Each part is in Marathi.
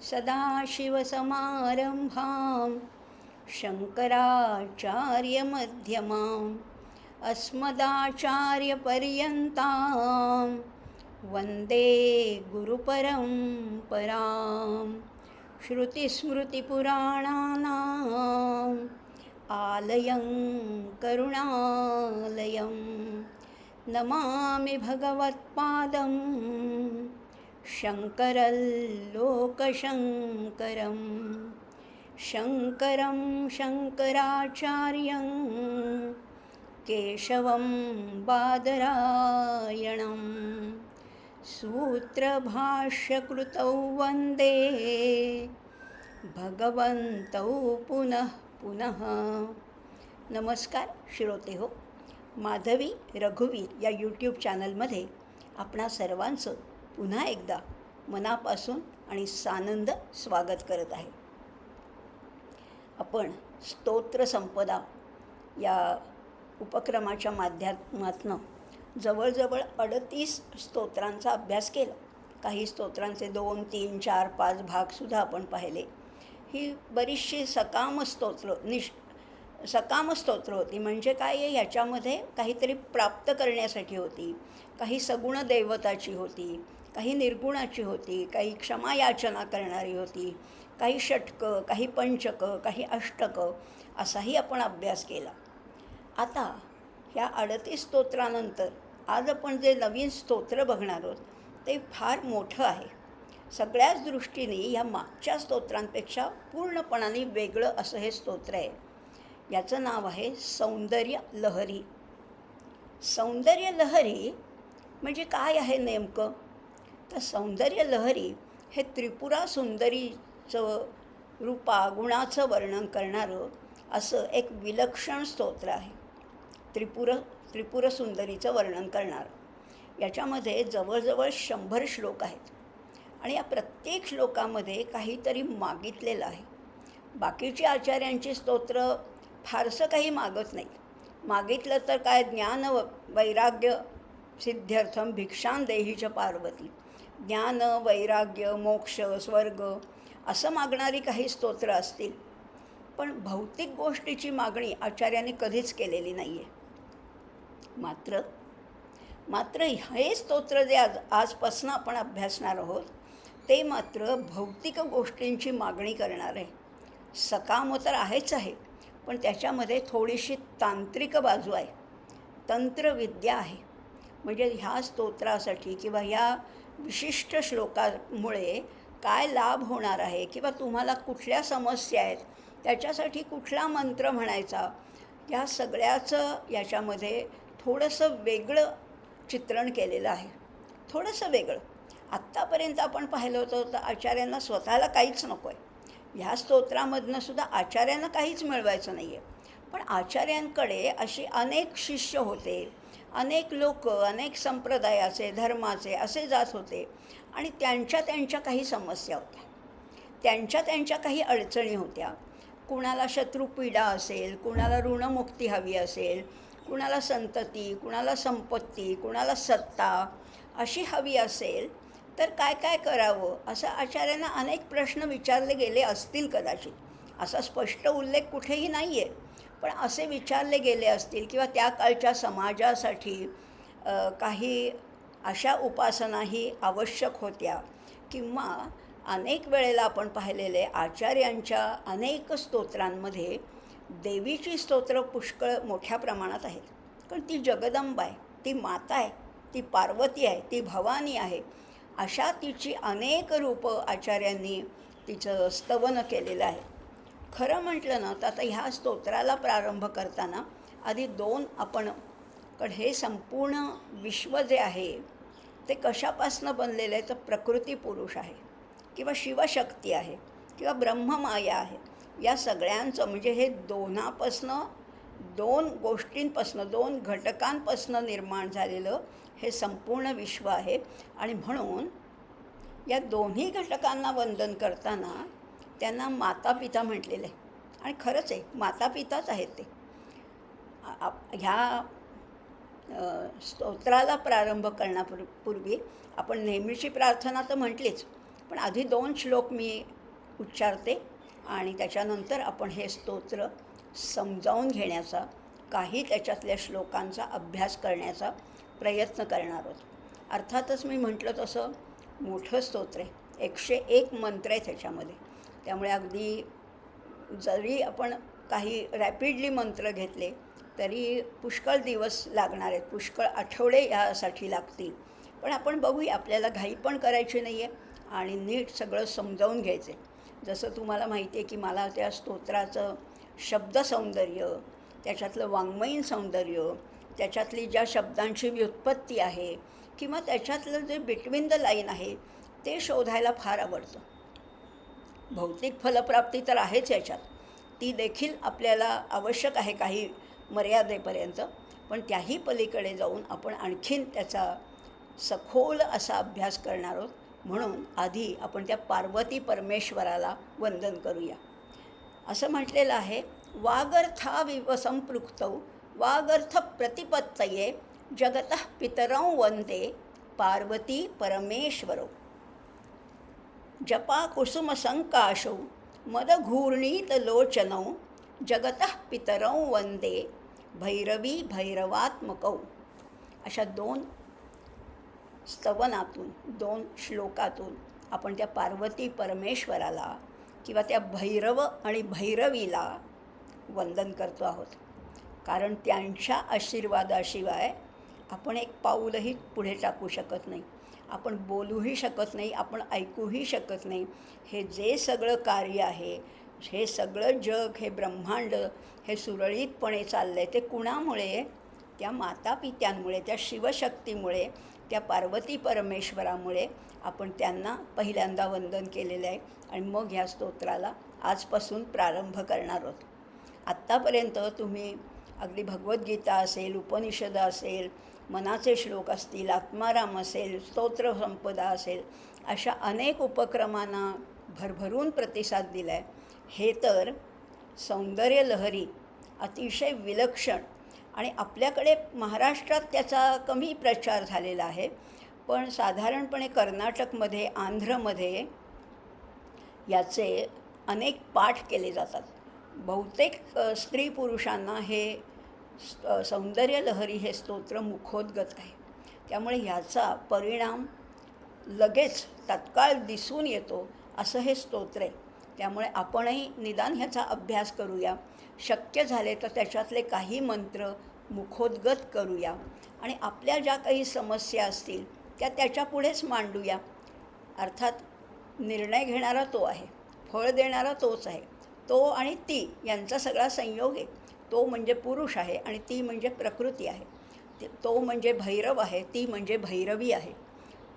सदाशिवसमारंभां शङ्कराचार्यमध्यमाम् अस्मदाचार्यपर्यन्तां वन्दे गुरुपरम्परां। श्रुतिस्मृतिपुराणानाम् आलयं करुणालयं नमामि भगवत्पादं शङ्करल्लोकशङ्करं। शङ्करं शङ्कराचार्यं केशवं बादरायणं सूत्रभाष्यकृतौ वन्दे भगवन्तौ पुनः पुनः। नमस्कार श्रोते हो, माधवी रघुवीर या यूट्यूब चॅनलमध्ये आपणा सर्वांचं पुन्हा एकदा मनापासून आणि सानंद स्वागत करत आहे. आपण स्तोत्र संपदा या उपक्रमाच्या माध्यमातून जवळजवळ 38 स्तोत्रांचा अभ्यास केला. काही स्तोत्रांचे 2, 3, 4, 5 भागसुद्धा आपण पाहिले. ही बरीचशी सकाम स्तोत्र होती. म्हणजे काय आहे, ह्याच्यामध्ये काहीतरी प्राप्त करण्यासाठी होती, काही सगुण दैवताची होती, काही निर्गुणाची होती, काही क्षमायाचना करणारी होती, काही षटकं, काही पंचकं, काही अष्टकं, असाही आपण अभ्यास केला. आता ह्या 38 स्तोत्रानंतर आज आपण जे नवीन स्तोत्र बघणार आहोत ते फार मोठं आहे. सगळ्याच दृष्टीने या मागच्या स्तोत्रांपेक्षा पूर्णपणाने वेगळं असं हे स्तोत्र आहे. याचं नाव आहे सौंदर्य लहरी. सौंदर्य लहरी म्हणजे काय आहे नेमकं? तर सौंदर्य लहरी हे त्रिपुरा सुंदरीचं रूपा गुणाचं वर्णन करणारं असं एक विलक्षण स्तोत्र आहे. त्रिपुर सुंदरीचं वर्णन करणारं. याच्यामध्ये जवळजवळ 100 श्लोक आहेत आणि या प्रत्येक श्लोकामध्ये काहीतरी मागितलेलं आहे. बाकीची आचार्यांची स्तोत्र फारसं काही मागत नाही. मागितलं तर काय, ज्ञान वैराग्य सिद्ध्यर्थम भिक्षां देहीच पार्वती, ज्ञान वैराग्य मोक्ष स्वर्ग असं मागणारी काही स्तोत्र असतील, पण भौतिक गोष्टीची मागणी आचार्यांनी कधीच केलेली नाही आहे. मात्र हे स्तोत्र जे आजपासून आपण अभ्यासणार आहोत ते मात्र भौतिक गोष्टींची मागणी करणार आहे. सकाम तर आहेच आहे, पण त्याच्यामध्ये थोडीशी तांत्रिक बाजू आहे, तंत्रविद्या आहे. म्हणजे ह्या स्तोत्रासाठी किंवा ह्या विशिष्ट श्लोकामुळे काय लाभ होणार आहे किंवा तुम्हाला कुठल्या समस्या आहेत, त्याच्यासाठी कुठला मंत्र म्हणायचा, या सगळ्याचं याच्यामध्ये थोडंसं वेगळं चित्रण केलेलं आहे. थोडंसं वेगळं. आत्तापर्यंत आपण पाहिलं होतं तर आचार्यांना स्वतःला काहीच नको आहे. ह्या स्तोत्रामधनं सुद्धा आचार्यांना काहीच मिळवायचं नाही आहे, पण आचार्यांकडे अशी अनेक शिष्य होते, अनेक लोक, अनेक संप्रदायाचे धर्माचे असे जात होते आणि त्यांच्या काही समस्या होत्या, त्यांच्या काही अडचणी होत्या. कुणाला शत्रुपीडा असेल, कुणाला ऋणमुक्ती हवी असेल, कुणाला संतती, कुणाला संपत्ती, कुणाला सत्ता अशी हवी असेल तर काय करावं असं आचार्यांना अनेक प्रश्न विचारले गेले असतील कदाचित. असा स्पष्ट उल्लेख कुठेही नाही आहे, पण असे विचारले गेले असतील किंवा त्या काळच्या समाजासाठी काही अशा उपासनाही आवश्यक होत्या. किंवा अनेक वेळेला आपण पाहिलेले आचार्यांच्या अनेक स्तोत्रांमध्ये देवीची स्तोत्र पुष्कळ मोठ्या प्रमाणात आहेत. कारण ती जगदंबा आहे, ती माता आहे, ती पार्वती आहे, ती भवानी आहे. अशा तिची अनेक रूपं आचार्यांनी तिचं स्तवन केलेलं आहे. खरं म्हटलं ना तर आता ह्या स्तोत्राला प्रारंभ करताना आधी 2 आपण, कारण हे संपूर्ण विश्व जे आहे ते कशापासनं बनलेलं आहे तर प्रकृती पुरुष आहे किंवा शिवशक्ती आहे किंवा ब्रह्ममाया आहे. या सगळ्यांचं म्हणजे हे 2 गोष्टींपासनं 2 घटकांपासनं निर्माण झालेलं हे संपूर्ण विश्व आहे. आणि म्हणून या दोन्ही घटकांना वंदन करताना त्यांना माता पिता म्हटलेलं आहे. आणि खरंच आहे, माता पिताच आहेत ते. ह्या स्तोत्राला प्रारंभ करण्यापूर्वी आपण नेहमीची प्रार्थना तर म्हटलीच, पण आधी 2 श्लोक मी उच्चारते आणि त्याच्यानंतर आपण हे स्तोत्र समजावून घेण्याचा, काही त्याच्यातल्या श्लोकांचा अभ्यास करण्याचा प्रयत्न करणार आहोत. अर्थातच मी म्हटलं तसं मोठं स्तोत्र आहे, 101 मंत्र आहे त्याच्यामध्ये. त्यामुळे अगदी जरी आपण काही रॅपिडली मंत्र घेतले तरी पुष्कळ दिवस लागणार आहेत, पुष्कळ आठवडे यासाठी लागतील. पण आपण बघूया, आपल्याला घाई पण करायची नाही आहे आणि नीट सगळं समजावून घ्यायचं आहे. जसं तुम्हाला माहिती आहे की मला त्या स्तोत्राचं शब्दसौंदर्य, त्याच्यातलं वाङ्मयीन सौंदर्य, त्याच्यातली ज्या शब्दांची व्युत्पत्ती आहे किंवा त्याच्यातलं जे बिटवीन द लाईन आहे ते शोधायला फार आवडतं. भौतिक फलप्राप्ती तर आहेच याच्यात, ती देखील आपल्याला आवश्यक आहे काही मर्यादेपर्यंत, पण त्याही पलीकडे जाऊन आपण आणखीन त्याचा सखोल असा अभ्यास करणार आहोत. म्हणून आधी आपण त्या पार्वती परमेश्वराला वंदन करूया. असं म्हटलेलं आहे, वागर्थाविव संपृक्तौ वागर्थ प्रतिपत्तये जगतः पितरौ वंदे पार्वती परमेश्वरौ. जपा कुसुमसंकाशौ मदघूर्णीतलोचनौ जगतः पितरौ वंदे भैरवी भैरवात्मकौ. अशा 2 स्तवनातून, 2 श्लोकातून आपण त्या पार्वती परमेश्वराला किंवा त्या भैरव आणि भैरवीला वंदन करतो आहोत. कारण त्यांच्या आशीर्वादाशिवाय आपण एक पाऊलही पुढे टाकू शकत नाही, आपण बोलूही शकत नाही, आपण ऐकूही शकत नाही. हे जे सगळं कार्य आहे, हे सगळं जग, हे ब्रह्मांड, हे सुरळीतपणे चाललं आहे ते कुणामुळे? त्या मातापित्यांमुळे, त्या शिवशक्तीमुळे, त्या पार्वती परमेश्वरामुळे. आपण त्यांना पहिल्यांदा वंदन केलेलं आहे आणि मग ह्या स्तोत्राला आजपासून प्रारंभ करणार आहोत. आत्तापर्यंत तुम्ही अगदी भगवद्गीता असेल, उपनिषद असेल, मनाचे श्लोक असतील, आत्माराम असेल, स्तोत्र संपदा असेल, अशा अनेक उपक्रमांना भरभरून प्रतिसाद दिला आहे. हे तर सौंदर्य लहरी, अतिशय विलक्षण, आणि आपल्याकडे महाराष्ट्रात त्याचा कमी प्रचार झालेला आहे, पण साधारणपणे कर्नाटकमध्ये, आंध्रमध्ये याचे अनेक पाठ केले जातात. बहुतेक स्त्री पुरुषांना हे सौंदर्य लहरी हे स्तोत्र मुखोद्गत आहे. त्यामुळे ह्याचा परिणाम लगेच तात्काळ दिसून येतो असं हे स्तोत्र आहे. त्यामुळे आपणही निदान ह्याचा अभ्यास करूया, शक्य झाले तर त्याच्यातले काही मंत्र मुखोद्गत करूया आणि आपल्या ज्या काही समस्या असतील त्या त्याच्यापुढेच मांडूया. अर्थात निर्णय घेणारा तो आहे, फळ देणारा तोच आहे. तो आणि ती यांचा सगळा संयोग आहे. तो म्हणजे पुरुष आहे आणि ती म्हणजे प्रकृती आहे. तो म्हणजे भैरव आहे, ती म्हणजे भैरवी आहे.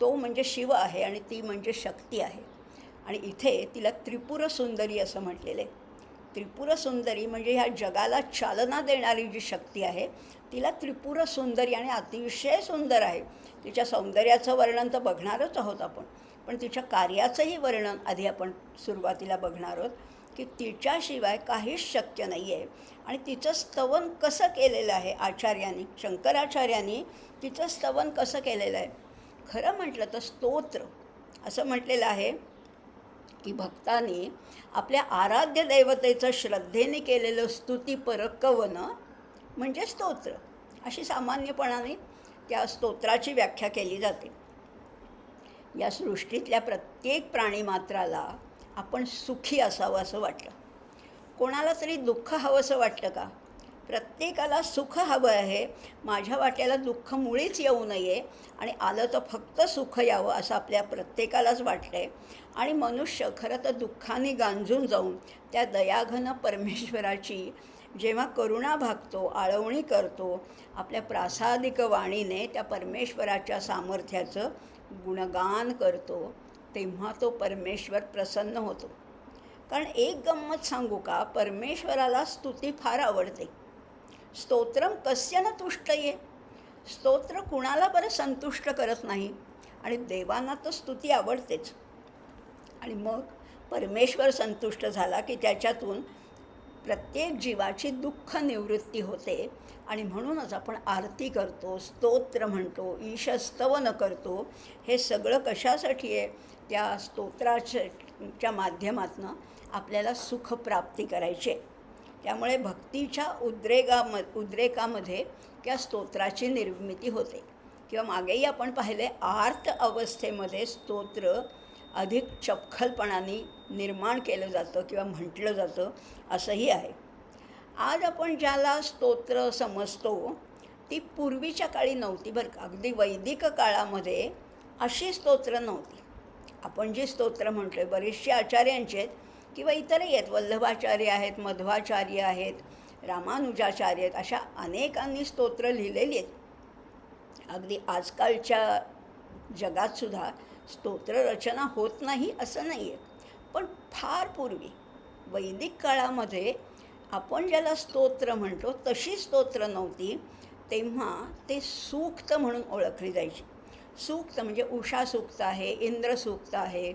तो म्हणजे शिव आहे आणि ती म्हणजे शक्ती आहे. आणि इथे तिला त्रिपुर सुंदरी असं म्हटलेलं आहे. त्रिपुर सुंदरी म्हणजे ह्या जगाला चालना देणारी जी शक्ती आहे तिला त्रिपुर सुंदरी, आणि अतिशय सुंदर आहे. तिच्या सौंदर्याचं वर्णन तर बघणारच आहोत आपण, पण तिच्या कार्याचंही वर्णन आधी आपण सुरुवातीला बघणार आहोत की तिच्याशिवाय काहीच शक्य नाही आहे. आणि तिचं स्तवन कसं केलेलं आहे आचार्यांनी, शंकराचार्यांनी तिचं स्तवन कसं केलेलं आहे? खरं म्हटलं तर स्तोत्र असं म्हटलेलं आहे की भक्तांनी आपल्या आराध्य देवतेचं श्रद्धेने केलेलं स्तुतीपर कवनं म्हणजे स्तोत्र, अशी सामान्यपणाने त्या स्तोत्राची व्याख्या केली जाते. या सृष्टीतल्या प्रत्येक प्राणीमात्राला आपण सुखी असावं असं वाटतं. कोणाला तरी दुःख हवंसं वाटतं का? प्रत्येकाला सुख हवं आहे. माझ्या वाट्याला दुःख मुळीच येऊ नये आणि आलं तर फक्त सुख यावं असं आपल्या प्रत्येकालाच वाटतं आहे. आणि मनुष्य खरं तर दुःखाने गांजून जाऊन त्या दयाघन परमेश्वराची जेव्हा करुणा भागतो, आळवणी करतो, आपल्या प्रासादिक वाणीने त्या परमेश्वराच्या सामर्थ्याचं गुणगान करतो, तेव्हा तो परमेश्वर प्रसन्न होतो. कारण एक गंमत सांगू का, परमेश्वराला स्तुती फार आवडते. स्तोत्रम कस्य न तुष्टये. स्तोत्र कुणाला बरं संतुष्ट करत नाही, आणि देवांना तर स्तुती आवडतेच. आणि मग परमेश्वर संतुष्ट झाला की त्याच्यातून प्रत्येक जीवाची दुःख निवृत्ती होते. आणि म्हणूनच आपण आरती करतो, स्तोत्र म्हणतो, ईशस्तवन करतो. हे सगळं कशासाठी आहे? त्या स्तोत्राचे च्या माध्यमातून आपल्याला सुखप्राप्ती करायची आहे. त्यामुळे भक्तीच्या उद्रेकामध्ये त्या स्तोत्राची निर्मिती होते. किंवा मागेही आपण पाहिले आर्त अवस्थेमध्ये स्तोत्र अधिक चपखलपणाने निर्माण केलं जातं किंवा म्हटलं जातं असंही आहे. आज आपण ज्याला स्तोत्र समजतो ती पूर्वीच्या काळी नव्हती बरं का. अगदी वैदिक काळामध्ये अशी स्तोत्र नव्हती. आपण जी स्तोत्र म्हणतो आहे बरीचशी आचार्यांची आहेत किंवा इतरही आहेत. वल्लभाचार्य आहेत, मध्वाचार्य आहेत, रामानुजाचार्य आहेत, अशा अनेकांनी स्तोत्र लिहिलेली आहेत. अगदी आजकालच्या जगातसुद्धा स्तोत्ररचना होत नाही असं नाही आहे. पण फार पूर्वी वैदिक काळामध्ये आपण ज्याला स्तोत्र म्हणतो तशी स्तोत्र नव्हती. तेव्हा ते सूक्त म्हणून ओळखली जायची. सूक्त म्हणजे उषा सूक्त आहे, इंद्र सूक्त आहे,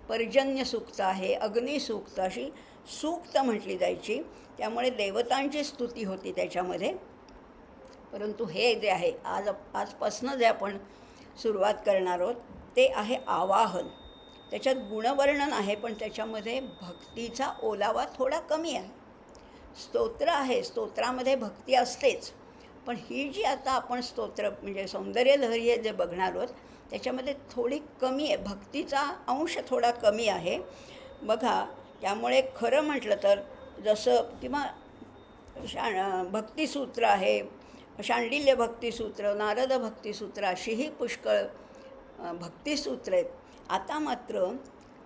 पर्जन्य सूक्त आहे, अग्निसूक्त, अशी सूक्त म्हटली जायची. त्यामुळे देवतांची स्तुती होती त्याच्यामध्ये. परंतु हे जे आहे आजपासून जे आपण सुरुवात करणार आहोत ते आहे आवाहन. त्याच्यात गुणवर्णन आहे पण त्याच्यामध्ये भक्तीचा ओलावा थोडा कमी आहे. स्तोत्र आहे, स्तोत्रामध्ये भक्ती असतेच, पण ही जी आता आपण स्तोत्र म्हणजे सौंदर्यलहरी हे जे बघणार आहोत त्याच्यामध्ये थोडी कमी आहे, भक्तीचा अंश थोडा कमी आहे बघा. त्यामुळे खरं म्हटलं तर जसं किंवा भक्तिसूत्र आहे, शांडिल्य भक्तिसूत्र, नारद भक्तिसूत्र, अशीही पुष्कळ भक्तिसूत्र आहेत. आता मात्र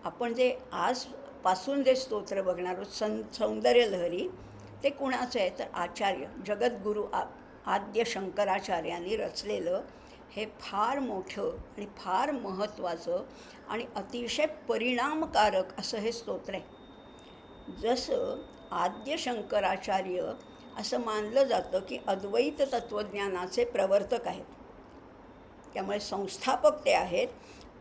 आपण जे आजपासून जे स्तोत्र बघणार आहोत सौंदर्यलहरी, ते कुणाचं आहे तर आचार्य जगद्गुरू आद्य शंकराचार्यांनी रचलेलं हे फार मोठं आणि फार महत्त्वाचं आणि अतिशय परिणामकारक असं हे स्तोत्र आहे. जसं आद्य शंकराचार्य असं मानलं जातं की अद्वैत तत्त्वज्ञानाचे प्रवर्तक आहेत, त्यामुळे संस्थापक ते आहेत.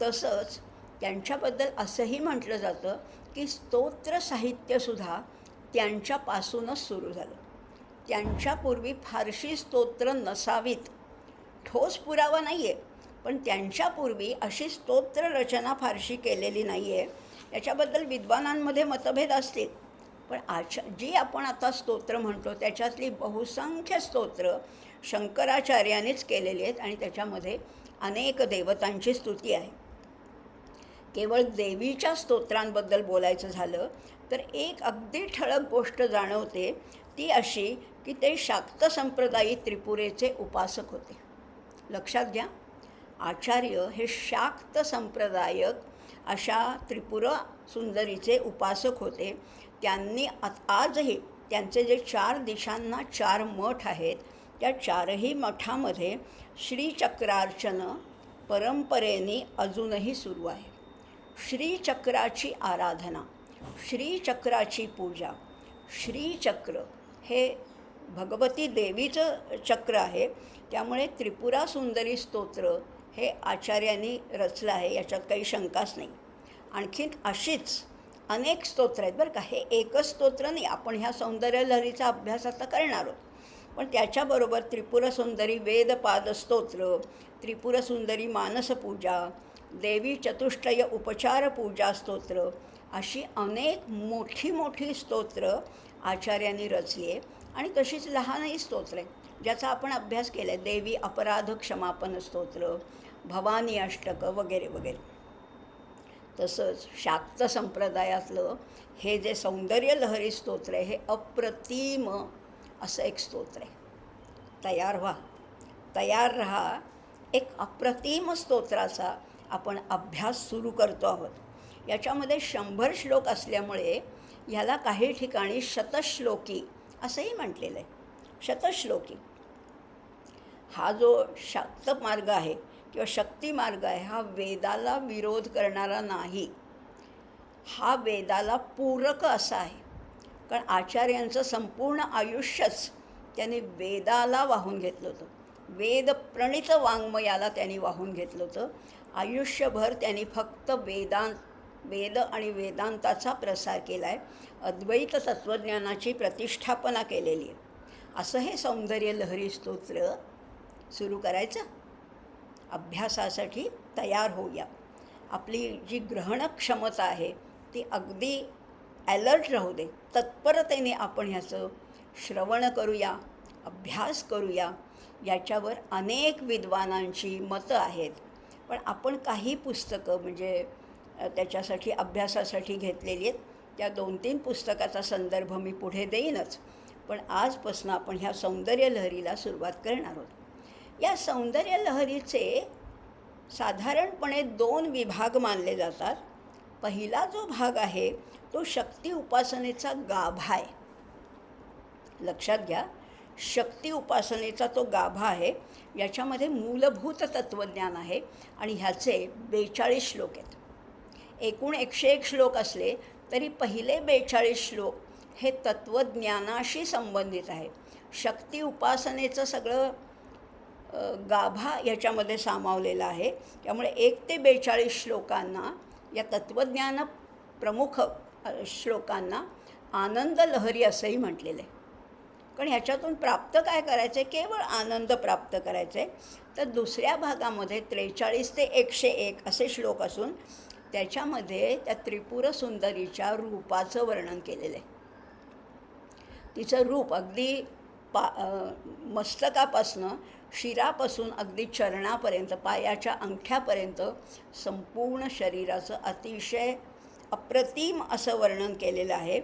तसंच त्यांच्याबद्दल असंही म्हटलं जातं की स्तोत्र साहित्यसुद्धा त्यांच्यापासूनच सुरू झालं. त्यांच्यापूर्वी फारशी स्तोत्र नसावीत, ठोस पुरावा नाही आहे, पण त्यांच्यापूर्वी अशी स्तोत्र रचना फारशी केलेली नाही आहे. याच्याबद्दल विद्वानांमध्ये मतभेद असतील, पण जी आपण आता स्तोत्र म्हणतो त्याच्यातली बहुसंख्य स्तोत्र शंकराचार्यांनीच केलेली आहेत आणि त्याच्यामध्ये अनेक देवतांची स्तुती आहे. केवळ देवीच्या स्तोत्रांबद्दल बोलायचं झालं तर एक अगदी ठळक गोष्ट जाणवते, ती अशी की ते शाक्त संप्रदायी त्रिपुरेचे उपासक होते. लक्षात घ्या, आचार्य हे शाक्त संप्रदायक अशा त्रिपुरा सुंदरीचे उपासक होते. त्यांनी आजही त्यांचे जे 4 दिशांना 4 मठ आहेत त्या 4ही मठामध्ये श्रीचक्रार्चन परंपरेने अजूनही सुरू आहे. श्रीचक्राची आराधना, श्रीचक्राची पूजा. श्रीचक्र हे भगवती देवीचं चक्र आहे, त्यामुळे त्रिपुरा सुंदरी स्तोत्र हे आचार्यांनी रचलं आहे, याच्यात काही शंकाच नाही. आणखीन अशीच अनेक स्तोत्र आहेत बरं का. हे एकच स्तोत्र नाही, आपण ह्या सौंदर्यलहरीचा अभ्यास आता करणार आहोत. पण त्याच्याबरोबर त्रिपुरसुंदरी वेदपाद स्तोत्र, त्रिपुरसुंदरी मानसपूजा, देवी चतुष्टय उपचार पूजा स्तोत्र, अशी अनेक मोठी मोठी स्तोत्र आचार्यांनी रचली आहे. आणि तशीच लहानही स्तोत्र आहे ज्याचा आपण अभ्यास केला आहे. देवी अपराध क्षमापन स्तोत्र, भवानी अष्टक वगैरे वगैरे. तसंच शाक्त संप्रदायातलं हे जे सौंदर्यलहरी स्तोत्र आहे हे अप्रतिम असं एक स्तोत्र आहे. तयार रहा. एक अप्रतिम स्तोत्राचा आपण अभ्यास सुरू करतो आहोत. याच्यामध्ये 100 श्लोक असल्यामुळे ह्याला काही ठिकाणी शतश्लोकी असंही म्हटलेलं आहे. शतश्लोकी हा जो शाक्त मार्ग आहे किंवा शक्ती मार्ग आहे हा वेदाला विरोध करणारा नाही, हा वेदाला पूरक असा आहे. कारण आचार्यांचं संपूर्ण आयुष्यच त्यांनी वेदाला वाहून घेतलं होतं. वेदप्रणित वाङ्मयाला त्यांनी वाहून घेतलं होतं. आयुष्यभर त्यांनी फक्त वेद आणि वेदांताचा प्रसार केला आहे, अद्वैत तत्त्वज्ञानाची प्रतिष्ठापना केलेली आहे. असं हे सौंदर्यलहरी स्तोत्र सुरू करायचं. अभ्यासासाठी तयार होऊया. आपली जी ग्रहण क्षमता आहे ती अगदी ॲलर्ट राहू दे. तत्परतेने आपण ह्याचं श्रवण करूया, अभ्यास करूया. याच्यावर अनेक विद्वानांची मतं आहेत. पण आपण काही पुस्तकं म्हणजे त्याच्यासाठी अभ्यासासाठी घेतलेली आहेत. त्या 2-3 पुस्तकाचा संदर्भ मी पुढे देईनच. पण आजपासून आपण ह्या सौंदर्य लहरीला सुरुवात करणार आहोत. या सौंदर्य लहरीचे साधारणपणे 2 विभाग मानले जातात. पहिला जो भाग आहे तो शक्ती उपासनेचा गाभा आहे. लक्षात घ्या, शक्ती उपासनेचा तो गाभा आहे. याच्यामध्ये मूलभूत तत्त्वज्ञान आहे आणि ह्याचे 42 श्लोक आहेत. एकूण 101 श्लोक असले तरी पहिले 42 श्लोक हे तत्त्वज्ञानाशी संबंधित आहे. शक्ती उपासनेचं सगळं गाभा याच्यामध्ये सामावलेला आहे. त्यामुळे 1 ते 42 श्लोकांना, या तत्त्वज्ञान प्रमुख श्लोकांना आनंद लहरी असंही म्हटलेलं आहे. कारण ह्याच्यातून प्राप्त काय करायचं आहे? केवळ आनंद प्राप्त करायचं आहे. तर दुसऱ्या भागामध्ये 43 ते 101 असे श्लोक असून त्याच्यामध्ये त्या त्रिपुर सुंदरीच्या रूपाचं वर्णन केलेलं आहे. तिचं रूप अगदी मस्तकापासनं, शिरापासून अगदी चरणापर्यंत, पायाच्या अंगठ्यापर्यंत संपूर्ण शरीराचं अतिशय अप्रतिम असं वर्णन केलेलं आहे.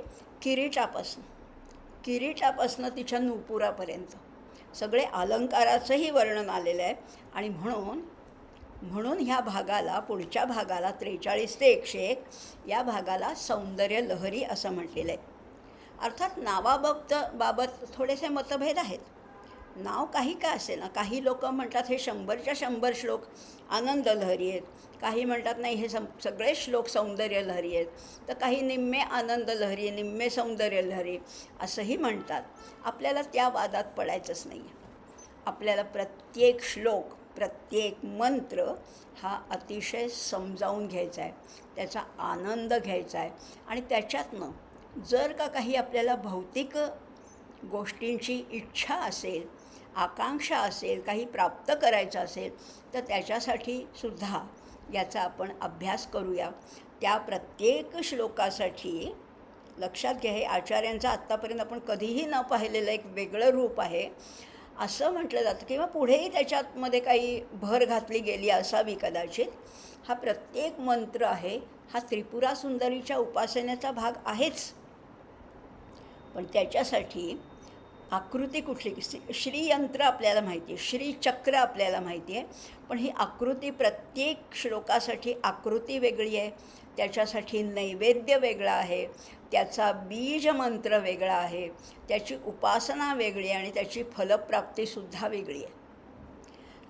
किरीटापासनं तिच्या नुपुरापर्यंत सगळे अलंकाराचंही वर्णन आलेलं आहे. आणि म्हणून ह्या भागाला, पुढच्या भागाला 43 ते 101 या भागाला सौंदर्य लहरी असं म्हटलेलं आहे. अर्थात नावाबाबत थोडेसे मतभेद आहेत. नाव काही का असेल ना, काही लोक म्हणतात हे 100च्या 100 श्लोक आनंद लहरी आहेत, काही म्हणतात नाही हे सगळे श्लोक सौंदर्य लहरी आहेत, तर काही निम्मे आनंद लहरी, निम्मे सौंदर्य लहरी असंही म्हणतात. आपल्याला त्या वादात पडायचंच नाही आहे. आपल्याला प्रत्येक श्लोक, प्रत्येक मंत्र हा अतिशय समजावून घ्यायचा आहे, त्याचा आनंद घ्यायचा आहे. आणि त्याच्यातनं जर का काही आपल्याला भौतिक गोष्टींची इच्छा असेल, आकांक्षा असेल, काही प्राप्त करायचं असेल, तर त्याच्यासाठी सुद्धा याचा आपण अभ्यास करूया. त्या प्रत्येक श्लोकासाठी लक्षात घ्या, हे आचार्यांचं आत्तापर्यंत आपण कधीही न पाहिलेलं एक वेगळं रूप आहे असं म्हटलं जातं. किंवा पुढेही त्याच्यामध्ये काही भर घातली गेली असावी कदाचित. हा प्रत्येक मंत्र आहे हा त्रिपुरा सुंदरीच्या उपासनेचा भाग आहेच. पण त्याच्यासाठी आकृती कुठली? श्रीयंत्र आपल्याला माहिती आहे, श्रीचक्र आपल्याला माहिती आहे, पण ही आकृती प्रत्येक श्लोकासाठी आकृती वेगळी आहे, त्याच्यासाठी नैवेद्य वेगळा आहे, त्याचा बीज मंत्र वेगळा आहे, त्याची उपासना वेगळी आहे आणि त्याची फलप्राप्तीसुद्धा वेगळी आहे.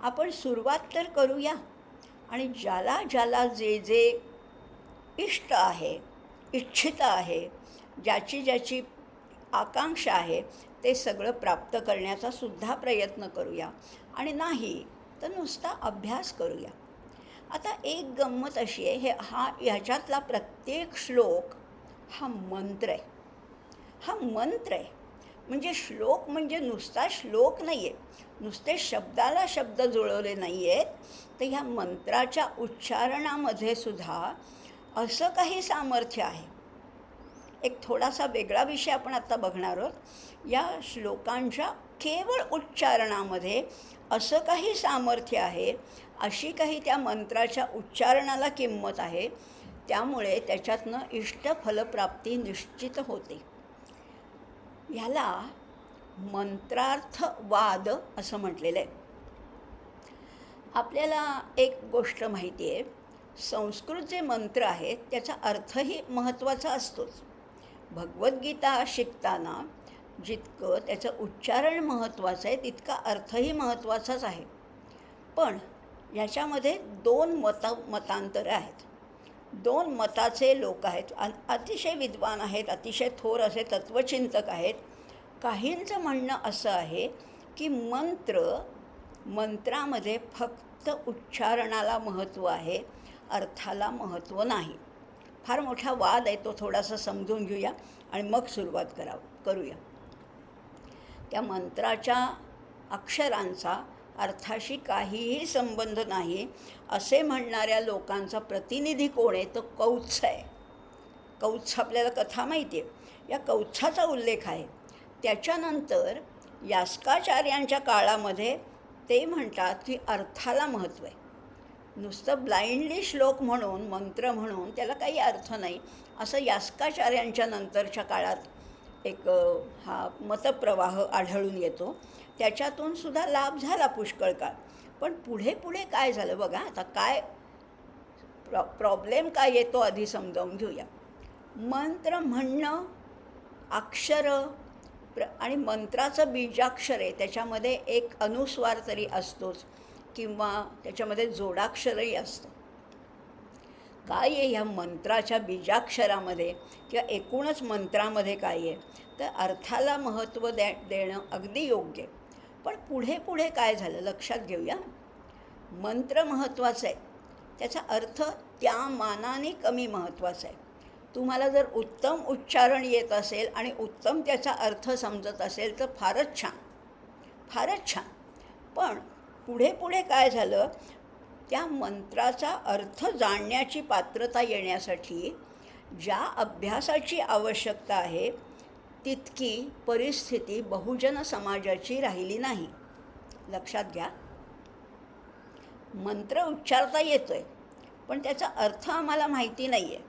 आपण सुरुवात तर करूया आणि ज्याला ज्याला जे जे इष्ट आहे, इच्छित आहे, ज्याची ज्याची आकांक्षा आहे ते सगळं प्राप्त करण्याचा सुद्धा प्रयत्न करूया. आणि नाही तर नुसता अभ्यास करूया. आता एक गंमत अशी आहे, ह्याच्यातला प्रत्येक श्लोक हा मंत्र आहे. हा मंत्र आहे म्हणजे श्लोक म्हणजे नुसता श्लोक नाही आहे, नुसते शब्दाला शब्द जुळवले नाही आहेत, तर ह्या मंत्राच्या उच्चारणामध्ये सुद्धा असं काही सामर्थ्य आहे. एक थोडासा वेगळा विषय आपण आत्ता बघणार आहोत. या श्लोकांच्या केवळ उच्चारणामध्ये असं काही सामर्थ्य आहे, अशी काही त्या मंत्राच्या उच्चारणाला किंमत आहे, त्यामुळे त्याच्यातनं इष्टफलप्राप्ती निश्चित होते. ह्याला मंत्रार्थवाद असं म्हटलेलं आहे. आपल्याला एक गोष्ट माहिती आहे, संस्कृत जे मंत्र आहेत त्याचा अर्थही महत्त्वाचा असतोच. भगवद्गीता शिकताना जितकं त्याचं उच्चारण महत्त्वाचं आहे तितका अर्थही महत्त्वाचाच आहे. पण याच्यामध्ये 2 मतांतरं आहेत. 2 मताचे लोक आहेत, अतिशय विद्वान आहेत, अतिशय थोर असे तत्त्वचिंतक आहेत. काहींचं म्हणणं असं आहे की मंत्रामध्ये फक्त उच्चारणाला महत्त्व आहे, अर्थाला महत्त्व नाही. फार मोठा वाद आहे, तो थोडासा समजून घेऊया आणि मग सुरुवात करूया. त्या मंत्राच्या अक्षरांचा अर्थाशी काहीही संबंध नाही असे म्हणणाऱ्या लोकांचा प्रतिनिधी कोण आहे? तो कौत्स आहे. कौत्स आपल्याला कथा माहिती आहे, या कौत्साचा उल्लेख आहे. त्याच्यानंतर यास्काचार्यांच्या काळामध्ये ते म्हणतात की अर्थाला महत्त्व आहे. नुसतं ब्लाइंडली श्लोक म्हणून, मंत्र म्हणून त्याला काही अर्थ नाही, असं यास्काचार्यांच्या नंतरच्या काळात एक हा मतप्रवाह आढळून येतो. त्याच्यातून सुद्धा लाभ झाला पुष्कळ काळ. पण पुढे पुढे काय झालं बघा. आता काय प्रॉब्लेम काय येतो आधी समजावून घेऊया. मंत्र म्हणणं, अक्षरं आणि मंत्राचं बीजाक्षर आहे, त्याच्यामध्ये एक अनुस्वार तरी असतोच किंवा त्याच्यामध्ये जोडाक्षरही असतं. काय आहे ह्या मंत्राच्या बीजाक्षरामध्ये किंवा एकूणच मंत्रामध्ये काय आहे, तर अर्थाला महत्त्व देणं अगदी योग्य आहे. पण पुढे पुढे काय झालं लक्षात घेऊया. मंत्र महत्त्वाचा आहे, त्याचा अर्थ त्या मानाने कमी महत्त्वाचा आहे. तुम्हाला जर उत्तम उच्चारण येत असेल आणि उत्तम त्याचा अर्थ समजत असेल तर फारच छान, फारच छान. पण पुढे पुढे काय झालं, त्या मंत्राचा अर्थ जाणण्याची पात्रता येण्यासाठी ज्या अभ्यासाची आवश्यकता आहे तितकी परिस्थिती बहुजन समाजाची राहिली नाही. लक्षात घ्या. मंत्र उच्चारता येतो आहे पण त्याचा अर्थ आम्हाला माहिती नाही आहे,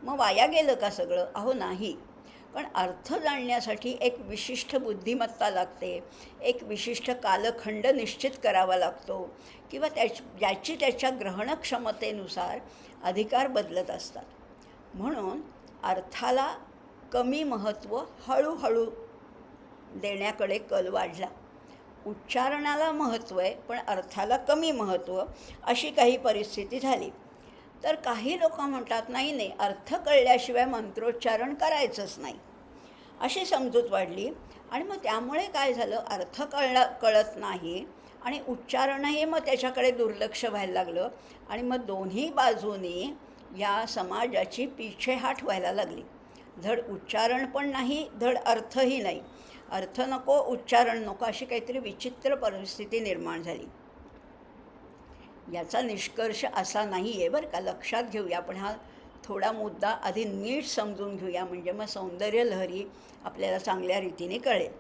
मग वाया गेलं का सगळं? अहो नाही. पण अर्थ जाणण्यासाठी एक विशिष्ट बुद्धिमत्ता लागते, एक विशिष्ट कालखंड निश्चित करावा लागतो किंवा ज्याची त्याच्या ग्रहणक्षमतेनुसार अधिकार बदलत असतात. म्हणून अर्थाला कमी महत्त्व हळूहळू देण्याकडे कल वाढला. उच्चारणाला महत्त्व आहे पण अर्थाला कमी महत्त्व, अशी काही परिस्थिती झाली. तर काही लोक म्हणतात नाही नाही, अर्थ कळल्याशिवाय मंत्रोच्चारण करायचंच नाही, अशी समजूत वाढली. आणि मग त्यामुळे काय झालं, अर्थ कळत नाही आणि उच्चारणही मग त्याच्याकडे दुर्लक्ष व्हायला लागलं. आणि मग दोन्ही बाजूनी या समाजाची पिछेहाट व्हायला लागली. धड उच्चारण पण नाही, धड अर्थही नाही. अर्थ नको, उच्चारण नको, अशी काहीतरी विचित्र परिस्थिती निर्माण झाली. याचा निष्कर्ष असा नाही आहे बरं का, लक्षात घेऊया. आपण हा थोडा मुद्दा आधी नीट समजून घेऊया, म्हणजे मग सौंदर्य लहरी आपल्याला चांगल्या रीतीने कळेल.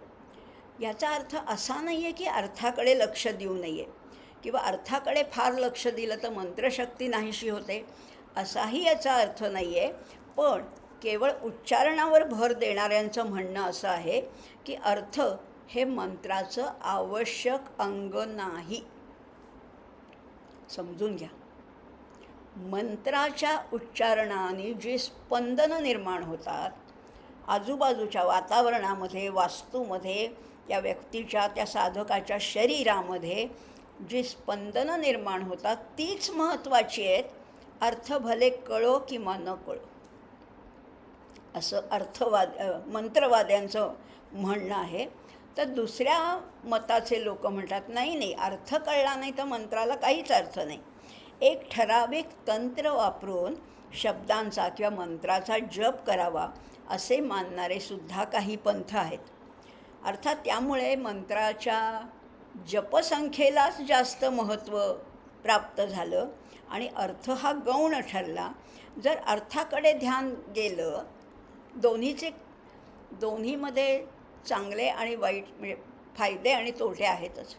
याचा अर्थ असा नाही आहे की अर्थाकडे लक्ष देऊ नये किंवा अर्थाकडे फार लक्ष दिलं तर मंत्रशक्ती नाहीशी होते, असाही याचा अर्थ नाही आहे. पण केवळ उच्चारणावर भर देणाऱ्यांचं म्हणणं असं आहे की अर्थ हे मंत्राचं आवश्यक अंग नाही. समजून घ्या. मंत्राच्या उच्चारणाने जी स्पंदनं निर्माण होतात आजूबाजूच्या वातावरणामध्ये, वास्तूमध्ये, त्या व्यक्तीच्या, त्या साधकाच्या शरीरामध्ये जी स्पंदनं निर्माण होतात तीच महत्त्वाची आहेत, अर्थ भले कळो किंवा न कळो, असं मंत्रवाद्यांचं म्हणणं आहे. तर दुसऱ्या मताचे लोक म्हणतात नाही नाही, अर्थ कळला नाही तर मंत्राला काहीच अर्थ नाही. एक ठराविक तंत्र वापरून शब्दांचा किंवा मंत्राचा जप करावा असे मानणारे सुद्धा काही पंथ आहेत. अर्थात त्यामुळे मंत्राच्या जपसंख्येलाच जास्त महत्त्व प्राप्त झालं आणि अर्थ हा गौण ठरला. जर अर्थाकडे ध्यान गेलं, दोन्हीमध्ये चांगले आणि वाईट म्हणजे फायदे आणि तोटे आहेतच.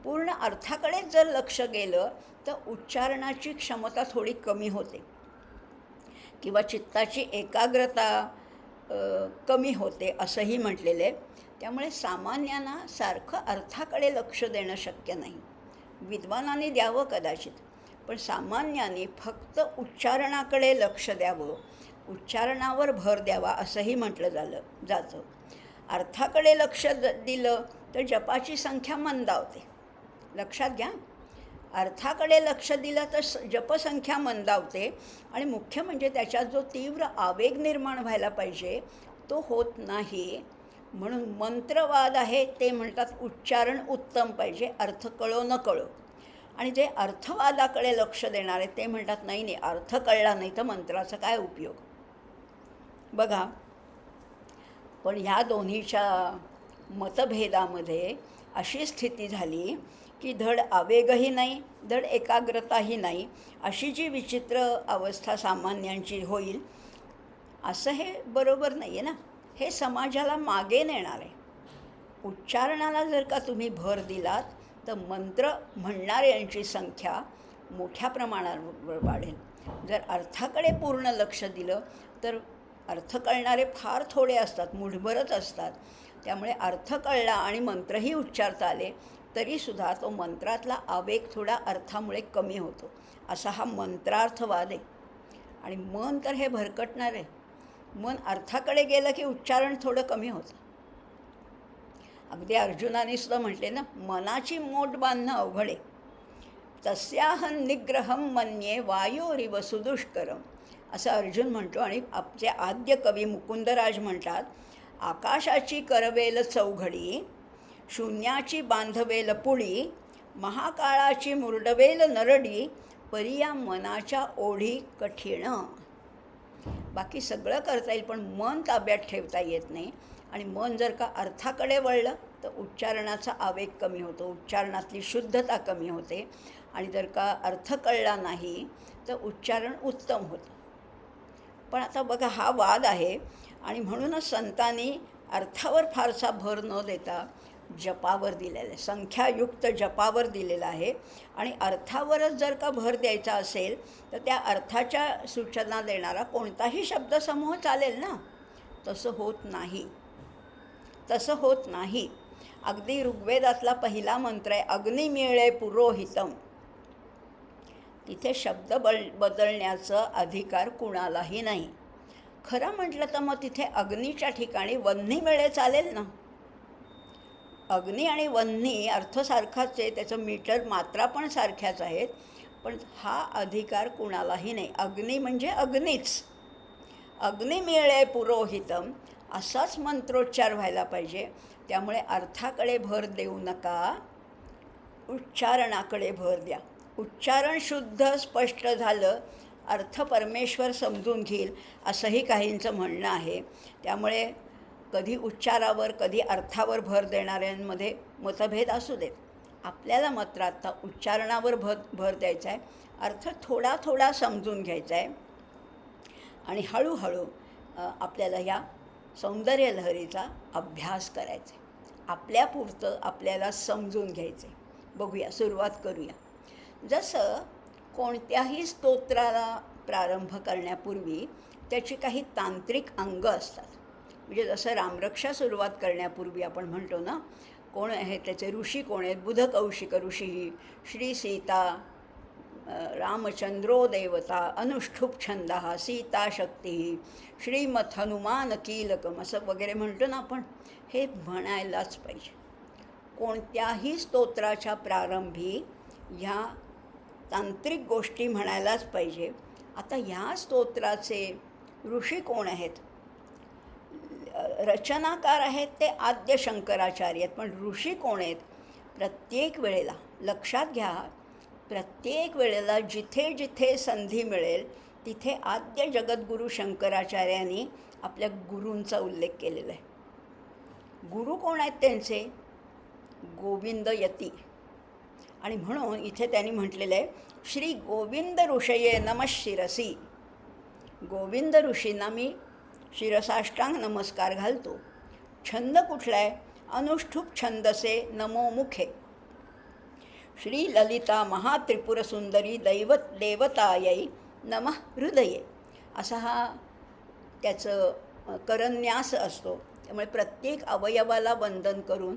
पूर्ण अर्थाकडेच जर लक्ष गेलं तर उच्चारणाची क्षमता थोडी कमी होते किंवा चित्ताची एकाग्रता कमी होते असंही म्हटलेलं आहे. त्यामुळे सामान्यांना सारखं अर्थाकडे लक्ष देणं शक्य नाही. विद्वानांनी द्यावं कदाचित, पण सामान्यांनी फक्त उच्चारणाकडे लक्ष द्यावं, उच्चारणावर भर द्यावा असंही म्हटलं जातं. अर्थाकडे लक्ष दिलं तर जपाची संख्या मंदावते. लक्षात घ्या. अर्थाकडे लक्ष दिलं तर जपसंख्या मंदावते आणि मुख्य म्हणजे त्याच्यात जो तीव्र आवेग निर्माण व्हायला पाहिजे तो होत नाही. म्हणून मंत्रवाद आहे ते म्हणतात उच्चारण उत्तम पाहिजे, अर्थ कळो न कळो. आणि जे अर्थवादाकडे लक्ष देणारे ते म्हणतात नाही नाही, अर्थ कळला नाही तर मंत्राचा काय उपयोग. बघा, पण ह्या दोन्हीच्या मतभेदामध्ये अशी स्थिती झाली की धड आवेगही नाही, धड एकाग्रताही नाही, अशी जी विचित्र अवस्था सामान्यांची होईल. असं हे बरोबर नाही आहे ना. हे समाजाला मागे नेणार आहे. उच्चारणाला जर का तुम्ही भर दिलात तर मंत्र म्हणणाऱ्यांची संख्या मोठ्या प्रमाणावर वाढेल. जर अर्थाकडे पूर्ण लक्ष दिलं तर अर्थ कळणारे फार थोडे असतात, मुठभरच असतात. त्यामुळे अर्थ कळला आणि मंत्रही उच्चारता आले तरीसुद्धा तो मंत्रातला आवेग थोडा अर्थामुळे कमी होतो. असा हा मंत्रार्थवाद आहे. आणि मन तर हे भरकटणार आहे. मन अर्थाकडे गेलं की उच्चारण थोडं कमी होतं. अगदी अर्जुनाने सुद्धा म्हटले ना, मनाची मोट बांधणं अवघडे, तस्याहं निग्रहं मन्ये वायोरिव सुदुष्करम, असं अर्जुन म्हणतो. आणि आपले आद्य कवी मुकुंदराज म्हणतात, आकाशाची करवेल चौघडी, शून्याची बांधवेल पुळी, महाकाळाची मुरडवेल नरडी, परी या मनाच्या ओढी कठीण. बाकी सगळं करता येईल पण मन ताब्यात ठेवता येत नाही. आणि मन जर का अर्थाकडे वळलं तर उच्चारणाचा आवेग कमी होतो, उच्चारणातली शुद्धता कमी होते. आणि जर का अर्थ कळला नाही तर उच्चारण उत्तम होतं. पण आता बघा हा वाद आहे. आणि म्हणूनच संतांनी अर्थावर फारसा भर न देता जपावर दिलेलं आहे, संख्यायुक्त जपावर दिलेलं आहे. आणि अर्थावरच जर का भर द्यायचा असेल तर त्या अर्थाच्या सूचना देणारा कोणताही शब्दसमूह चालेल ना. तसं होत नाही, तसं होत नाही. अगदी ऋग्वेदातला पहिला मंत्र आहे, अग्निमीळे पुरोहितम. तिथे शब्द बदलण्याचा अधिकार कुणालाही नाही. खरं म्हटलं तर मग तिथे अग्नीच्या ठिकाणी वन्ही मिळे चालेल ना. अग्नी आणि वन्ही अर्थ सारखाच आहे, त्याचं मीटर मात्रा पण सारख्याच आहेत. पण हा अधिकार कुणालाही नाही. अग्नी म्हणजे अग्नीच. अग्निमीळे पुरोहितम असाच मंत्रोच्चार व्हायला पाहिजे. त्यामुळे अर्थाकडे भर देऊ नका, उच्चारणाकडे भर द्या. उच्चारण शुद्ध स्पष्ट झालं, अर्थ परमेश्वर समजून घेईल असंही काहींचं म्हणणं आहे. त्यामुळे कधी उच्चारावर कधी अर्थावर भर देणाऱ्यांमध्ये मतभेद असू देत. आपल्याला मात्र आत्ता उच्चारणावर भर द्यायचा आहे, अर्थ थोडा थोडा समजून घ्यायचा आहे. आणि हळूहळू आपल्याला ह्या सौंदर्य लहरीचा अभ्यास करायचा आहे. आपल्यापुरतं आपल्याला समजून घ्यायचं आहे. बघूया, सुरुवात करूया. जसं कोणत्याही स्तोत्राला प्रारंभ करण्यापूर्वी त्याची काही तांत्रिक अंग असतात. म्हणजे जसं रामरक्षा सुरुवात करण्यापूर्वी आपण म्हणतो ना, कोण आहे त्याचे ऋषी कोण आहेत, बुधकौशिक ऋषी, श्री सीता, रामचंद्रो देवता, अनुष्ठुप छंद, सीता शक्ती, श्रीमत हनुमान कीलकम, असं वगैरे म्हणतो ना आपण. हे म्हणायलाच पाहिजे. कोणत्याही स्तोत्राच्या प्रारंभी ह्या तांत्रिक गोष्टी म्हणायलाच पाहिजे. आता ह्या स्तोत्राचे ऋषी कोण आहेत? रचनाकार आहेत ते आद्य शंकराचार्य आहेत. पण ऋषी कोण आहेत? प्रत्येक वेळेला लक्षात घ्या, प्रत्येक वेळेला जिथे जिथे संधी मिळेल तिथे आद्य जगद्गुरू शंकराचार्यांनी आपल्या गुरूंचा उल्लेख केलेला आहे. गुरु कोण आहेत त्यांचे? गोविंद यती. आणि म्हणून इथे त्यांनी म्हटलेलं आहे, श्री गोविंद ऋषये नमः शिरसी. गोविंद ऋषींना मी शिरसाष्टांग नमस्कार घालतो. छंद कुठला आहे? अनुष्ठुप छंदसे नमो मुखे. श्री ललिता महात्रिपुरसुंदरी देवतायै नमः हृदये, असा हा त्याचं करन्यास असतो. त्यामुळे प्रत्येक अवयवाला वंदन करून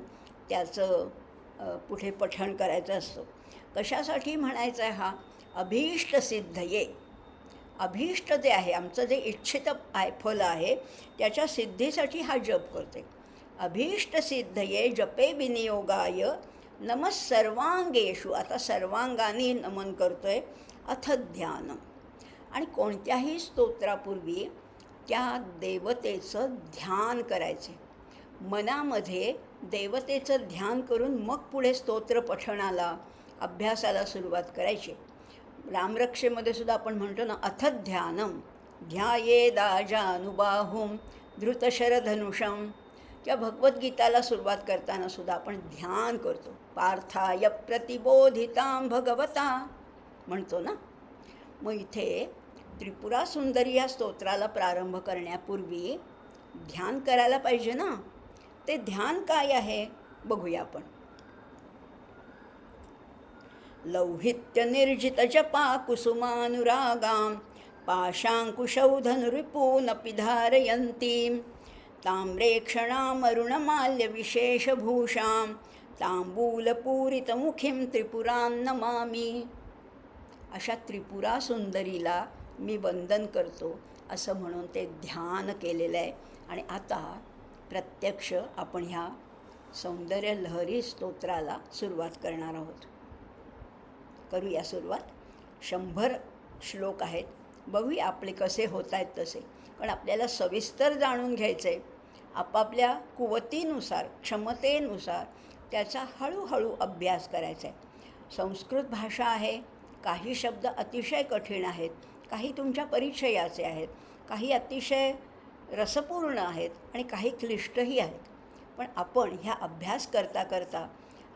त्याचं पुढे पठण करायचं असतं. कशासाठी म्हणायचं आहे हा? अभीष्ट सिद्धये. अभीष्ट जे आहे, आमचं जे इच्छित आहे फल आहे, त्याच्या सिद्धीसाठी हा जप करते. अभीष्ट सिद्धये जपे विनियोगाय नमः सर्वांगेषु. आता सर्वांगानी नमन करतोय. अथ ध्यान. आणि कोणत्याही स्तोत्रापूर्वी त्या देवतेचं ध्यान करायचे. मनामध्ये देवतेचं ध्यान करून मग पुढे स्तोत्र पठणाला अभ्यासाला सुरुवात करायची. रामरक्षेमध्ये सुद्धा आपण म्हणतो ना, अथ ध्यानम ध्यायेदाजानुबाहुं धृतशरधनुषम. किंवा भगवद्गीताला सुरुवात करताना सुद्धा आपण ध्यान करतो. पार्थाय प्रतिबोधितां भगवता म्हणतो ना. मग इथे त्रिपुरा सुंदरी या स्तोत्राला प्रारंभ करण्यापूर्वी ध्यान करायला पाहिजे ना. ते ध्यान काय आहे बघूया आपण. लौहित्य निर्जित जपा कुसुमानुरागां पाशाङ्कुशौधनुरिपूनपि धारयन्तीं ताम्रेक्षणामरुणमाल्यविशेषभूषां ताम्बूलपूरितमुखीं त्रिपुरां नमामि. अशा त्रिपुरा सुंदरीला मी वंदन करतो असं म्हणून ते ध्यान केलेलं आहे. आणि आता प्रत्यक्ष आपण ह्या सौंदर्य लहरी स्तोत्राला सुरुवात करणार आहोत. करूया सुरुवात. 100 श्लोक आहेत. बघूया आपले कसे होत आहेत तसे. पण आपल्याला सविस्तर जाणून घ्यायचं आहे. आपापल्या कुवतीनुसार क्षमतेनुसार त्याचा हळूहळू अभ्यास करायचा आहे. संस्कृत भाषा आहे. काही शब्द अतिशय कठीण आहेत, काही तुमच्या परिचयाचे आहेत, काही अतिशय रसपूर्ण आहेत आणि काही क्लिष्टही आहेत. पण आपण ह्या अभ्यास करता करता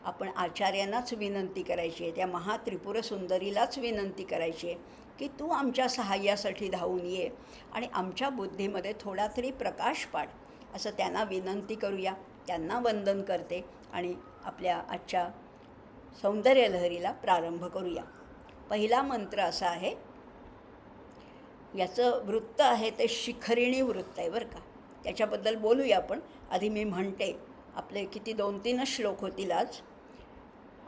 आपण आचार्यांनाच विनंती करायची आहे, त्या महात्रिपुर सुंदरीलाच विनंती करायची आहे की तू आमच्या सहाय्यासाठी धावून ये आणि आमच्या बुद्धीमध्ये थोडा तरी प्रकाश पाड, असं त्यांना विनंती करूया. त्यांना वंदन करते आणि आपल्या आजच्या सौंदर्य लहरीला प्रारंभ करूया. पहिला मंत्र असा आहे. याचं वृत्त आहे ते शिखरिणी वृत्त आहे बरं का. त्याच्याबद्दल बोलूया आपण. आधी मी म्हणते. आपले किती 2-3 श्लोक होतील आज.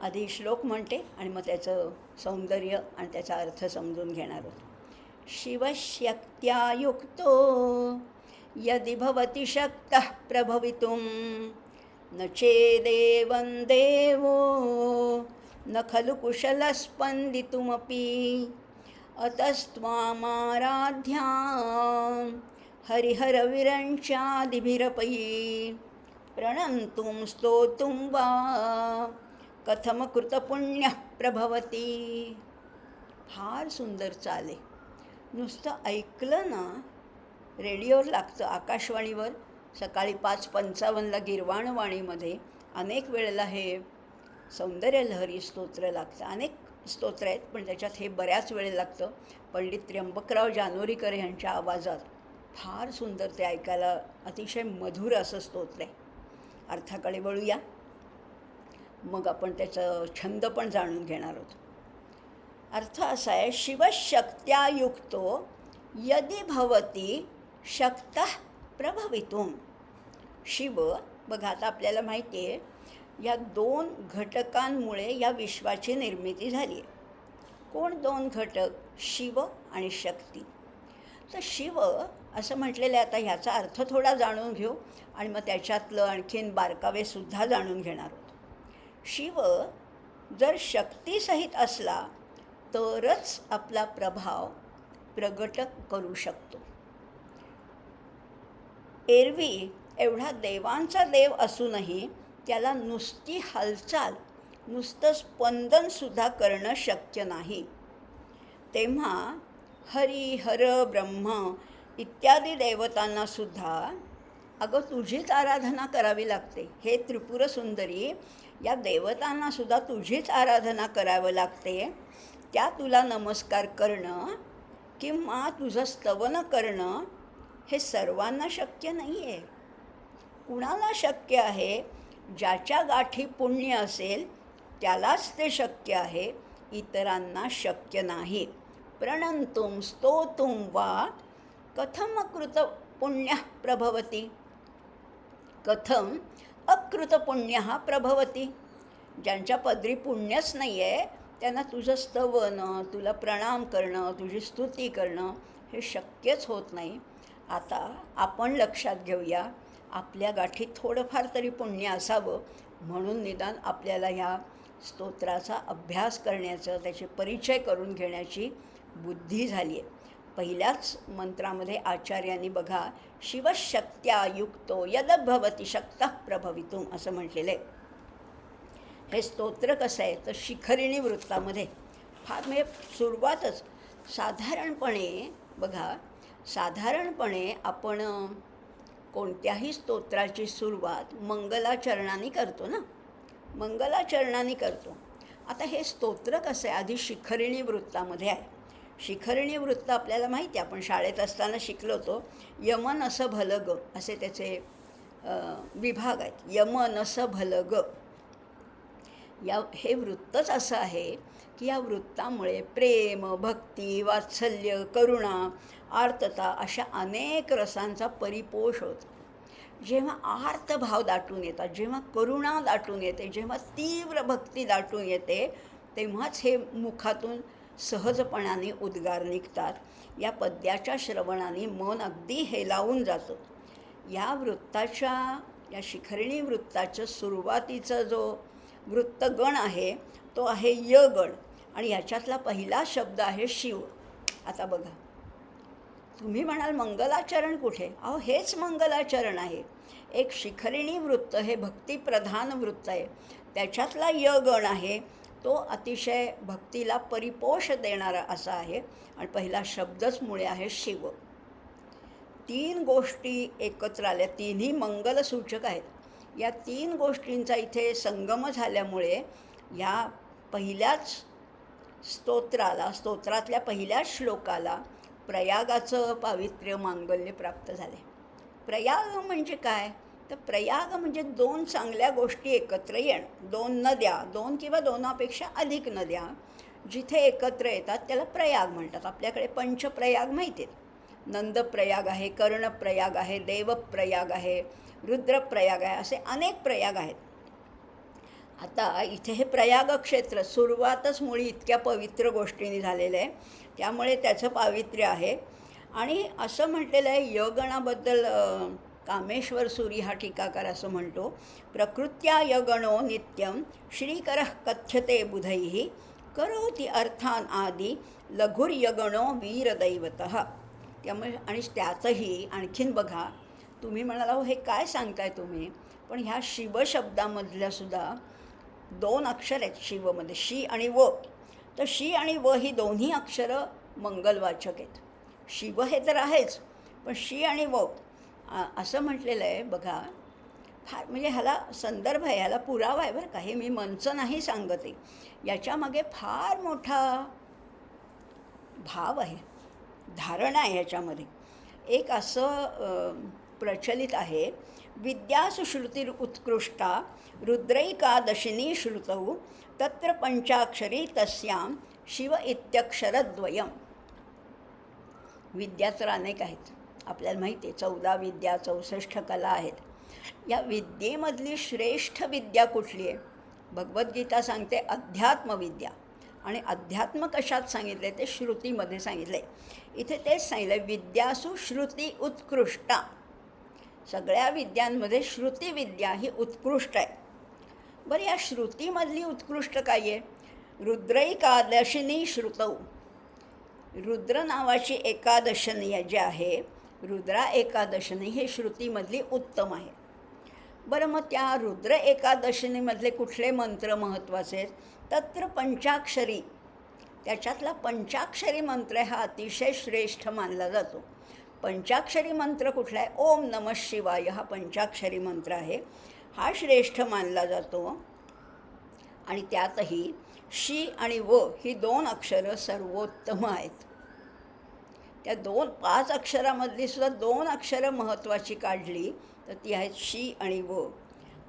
आधी श्लोक म्हणते आणि मग त्याचं सौंदर्य आणि त्याचा अर्थ समजून घेणार आहोत. शिवशक्त्या युक्तो यदि भवति शक्तः प्रभवितुं न चेदेवं देवो न खलु कुशलस्पन्दितुमपि अतस्त्वामाराध्यां हरिहरविरञ्चादिभिरपै प्रणन्तुं स्तोतुं वा कथम कृतपुण्यः प्रभवति. फार सुंदर चाले. नुसतं ऐकलं ना, रेडिओवर लागतं आकाशवाणीवर सकाळी 5:55 गीर्वाणवाणीमध्ये अनेक वेळेला हे सौंदर्य लहरी स्तोत्र लागतं. अनेक स्तोत्र आहेत पण त्याच्यात हे बऱ्याच वेळेला लागतं. पंडित त्र्यंबकराव जानोरीकर यांच्या आवाजात फार सुंदर ते ऐकायला अतिशय मधुर असं स्तोत्र आहे. अर्थाकडे वळूया. मग आपण त्याचं छंद पण जाणून घेणार आहोत. अर्थ असा आहे. शिवशक्त्या युक्तो यदि भवति शक्तः प्रभवितुं. शिव बघा, आता आपल्याला माहिती आहे या 2 घटकांमुळे या विश्वाची निर्मिती झाली आहे. कोण 2 घटक? शिव आणि शक्ती. तर शिव असं म्हटलेलं आहे. आता ह्याचा अर्थ थोडा जाणून घेऊ आणि मग त्याच्यातलं आणखीन बारकावेसुद्धा जाणून घेणार आहोत. शिव जर शक्तीसहित असला तरच आपला प्रभाव प्रगट करू शकतो. एरवी एवढा देवांचा देव असूनही त्याला नुसती हालचाल, नुसतं स्पंदनसुद्धा करणं शक्य नाही. तेव्हा हरी, हर, ब्रह्म इत्यादी देवतांनासुद्धा अगं तुझीच आराधना करावी लागते. हे त्रिपुर सुंदरी, या देवतांनासुद्धा तुझीच आराधना करावं लागते. त्या तुला नमस्कार करणं किंवा तुझं स्तवन करणं हे सर्वांना शक्य नाही आहे. कुणाला शक्य आहे? ज्याच्या गाठी पुण्य असेल त्यालाच ते शक्य आहे, इतरांना शक्य नाही. प्रणंतुं स्तोतुं वा कथम अकृत पुण्यः प्रभवति. कथम अकृत पुण्यः प्रभवति. ज्यांच्या पदरी पुण्यच नाही आहे त्यांना तुझं स्तवन, तुला प्रणाम करणं, तुझी स्तुती करणं हे शक्यच होत नाही. आता आपण लक्षात घेऊया, आपल्या गाठीत थोडंफार तरी पुण्य असावं म्हणून निदान आपल्याला ह्या स्तोत्राचा अभ्यास करण्याचं, त्याचे परिचय करून घेण्याची बुद्धी झाली आहे. पहिल्याच मंत्रामध्ये आचार्यांनी बघा, शिवशक्त्या युक्तो यद भवति शक्तः प्रभवितुं असं म्हटलेलं आहे. हे स्तोत्र कसं आहे तर शिखरिणी वृत्तामध्ये फार म्हणजे सुरुवातच साधारणपणे बघा, साधारणपणे आपण कोणत्याही स्तोत्राची सुरुवात मंगलाचरणाने करतो ना, मंगलाचरणाने करतो. आता हे स्तोत्र कसं आहे, आधी शिखरिणी वृत्तामध्ये आहे. शिखरणी वृत्त आपल्याला माहिती आहे, आपण शाळेत असताना शिकलो होतो. यमन असं भलग असे त्याचे विभाग आहेत. यमन असं भलग हे वृत्तच असं आहे की या वृत्तामुळे प्रेम, भक्ती, वात्सल्य, करुणा, आर्तता अशा अनेक रसांचा परिपोष होतो. जेव्हा आर्त भाव दाटून येतात, जेव्हा करुणा दाटून येते, जेव्हा तीव्र भक्ती दाटून येते, तेव्हाच हे मुखातून सहजपणाने उद्गार निघतात. या पद्याच्या श्रवणाने मन अगदी हेलावून जातं. या शिखरणी वृत्ताचं सुरुवातीचा जो वृत्तगण आहे तो आहे यगण, आणि याच्यातला पहिला शब्द आहे शिव. आता बघा, तुम्ही म्हणाल मंगलाचरण कुठे? अहो, हेच मंगलाचरण आहे. एक शिखरिणी वृत्त हे भक्तिप्रधान वृत्त आहे, त्याच्यातला यगण आहे तो अतिशय भक्तीला परिपोष देणारा असा आहे, आणि पहिला शब्दच मुळे आहे शिव. 3 गोष्टी एकत्र आल्या, तिन्ही मंगलसूचक आहेत. या 3 गोष्टींचा इथे संगम झाल्यामुळे या पहिल्याच स्तोत्रातल्या पहिल्याच श्लोकाला प्रयागाचं पावित्र्य, मांगल्य प्राप्त झाले. प्रयाग म्हणजे काय? तर प्रयाग म्हणजे 2 चांगल्या गोष्टी एकत्र येणं. 2 नद्या, 2 किंवा 2पेक्षा अधिक नद्या जिथे एकत्र येतात त्याला प्रयाग म्हणतात. आपल्याकडे पंचप्रयाग माहिती आहेत. नंदप्रयाग आहे, कर्णप्रयाग आहे, देवप्रयाग आहे, रुद्रप्रयाग आहे, असे अनेक प्रयाग आहेत. आता इथे हे प्रयाग क्षेत्र सुरुवातच मुळी इतक्या पवित्र गोष्टींनी झालेलं आहे, त्यामुळे त्याचं पावित्र्य आहे. आणि असं म्हटलेलं आहे यगणाबद्दल, कामेश्वर सूरी हा टीकाकार असं म्हणतो, प्रकृत्या यगणो नित्यं श्रीकरः कथ्यते बुधैः करोति अर्थान आदि लघुर्यगणो वीरदैवतः. त्यामुळे आणि त्यातही आणखीन बघा, तुम्ही म्हणाला हो हे काय सांगताय तुम्ही, पण ह्या शिवशब्दामधल्या सुद्धा 2 अक्षर आहेत शिवमध्ये, शी आणि व. तर शी आणि व ही दोन्ही अक्षरं मंगलवाचक आहेत. शिव हे तर आहेच, पण शी आणि व असं म्हटलेलं आहे. बघा, फार म्हणजे ह्याला संदर्भ आहे, ह्याला पुरावा आहे बरं का, हे मी मनचं नाही सांगते. याच्यामागे फार मोठा भाव आहे, धारणा आहे ह्याच्यामध्ये. एक असं प्रचलित आहे, विद्यासु श्रुतिर उत्कृष्टा रुद्रैकादशिनी श्रुतौ तत्र पंचाक्षरी तस्यां शिव इत्यक्षरद्वयम्. विद्या तर अनेक आहेत, आपल्याला माहिती आहे, 14 विद्या, 64 कला आहेत. या विद्येमधली श्रेष्ठ विद्या कुठली आहे? भगवद्गीता सांगते अध्यात्मविद्या. आणि अध्यात्म कशात सांगितले? ते श्रुतीमध्ये सांगितले. इथे तेच सांगितलं, विद्यासु श्रुती उत्कृष्टा. सगळ्या विद्यांमध्ये श्रुतिविद्या ही उत्कृष्ट आहे. बरं, या श्रुतीमधली उत्कृष्ट काय आहे? रुद्रैकादशिनी श्रुतौ. रुद्र नावाची एकादशनी जी आहे, रुद्रा एकादशनी, हे श्रुतीमधली उत्तम आहे. बरं, मग त्या रुद्र एकादशिनीमधले कुठले मंत्र महत्त्वाचे आहेत? तत्र पंचाक्षरी. त्याच्यातला पंचाक्षरी मंत्र हा अतिशय श्रेष्ठ मानला जातो. पंचाक्षरी मंत्र कुठला आहे? ओम नमः शिवाय हा पंचाक्षरी मंत्र आहे, हा श्रेष्ठ मानला जातो. आणि त्यातही शी आणि व ही 2 अक्षरं सर्वोत्तम आहेत. त्या 5 अक्षरामधली सुद्धा 2 अक्षरं महत्त्वाची काढली तर ती आहेत शी आणि व.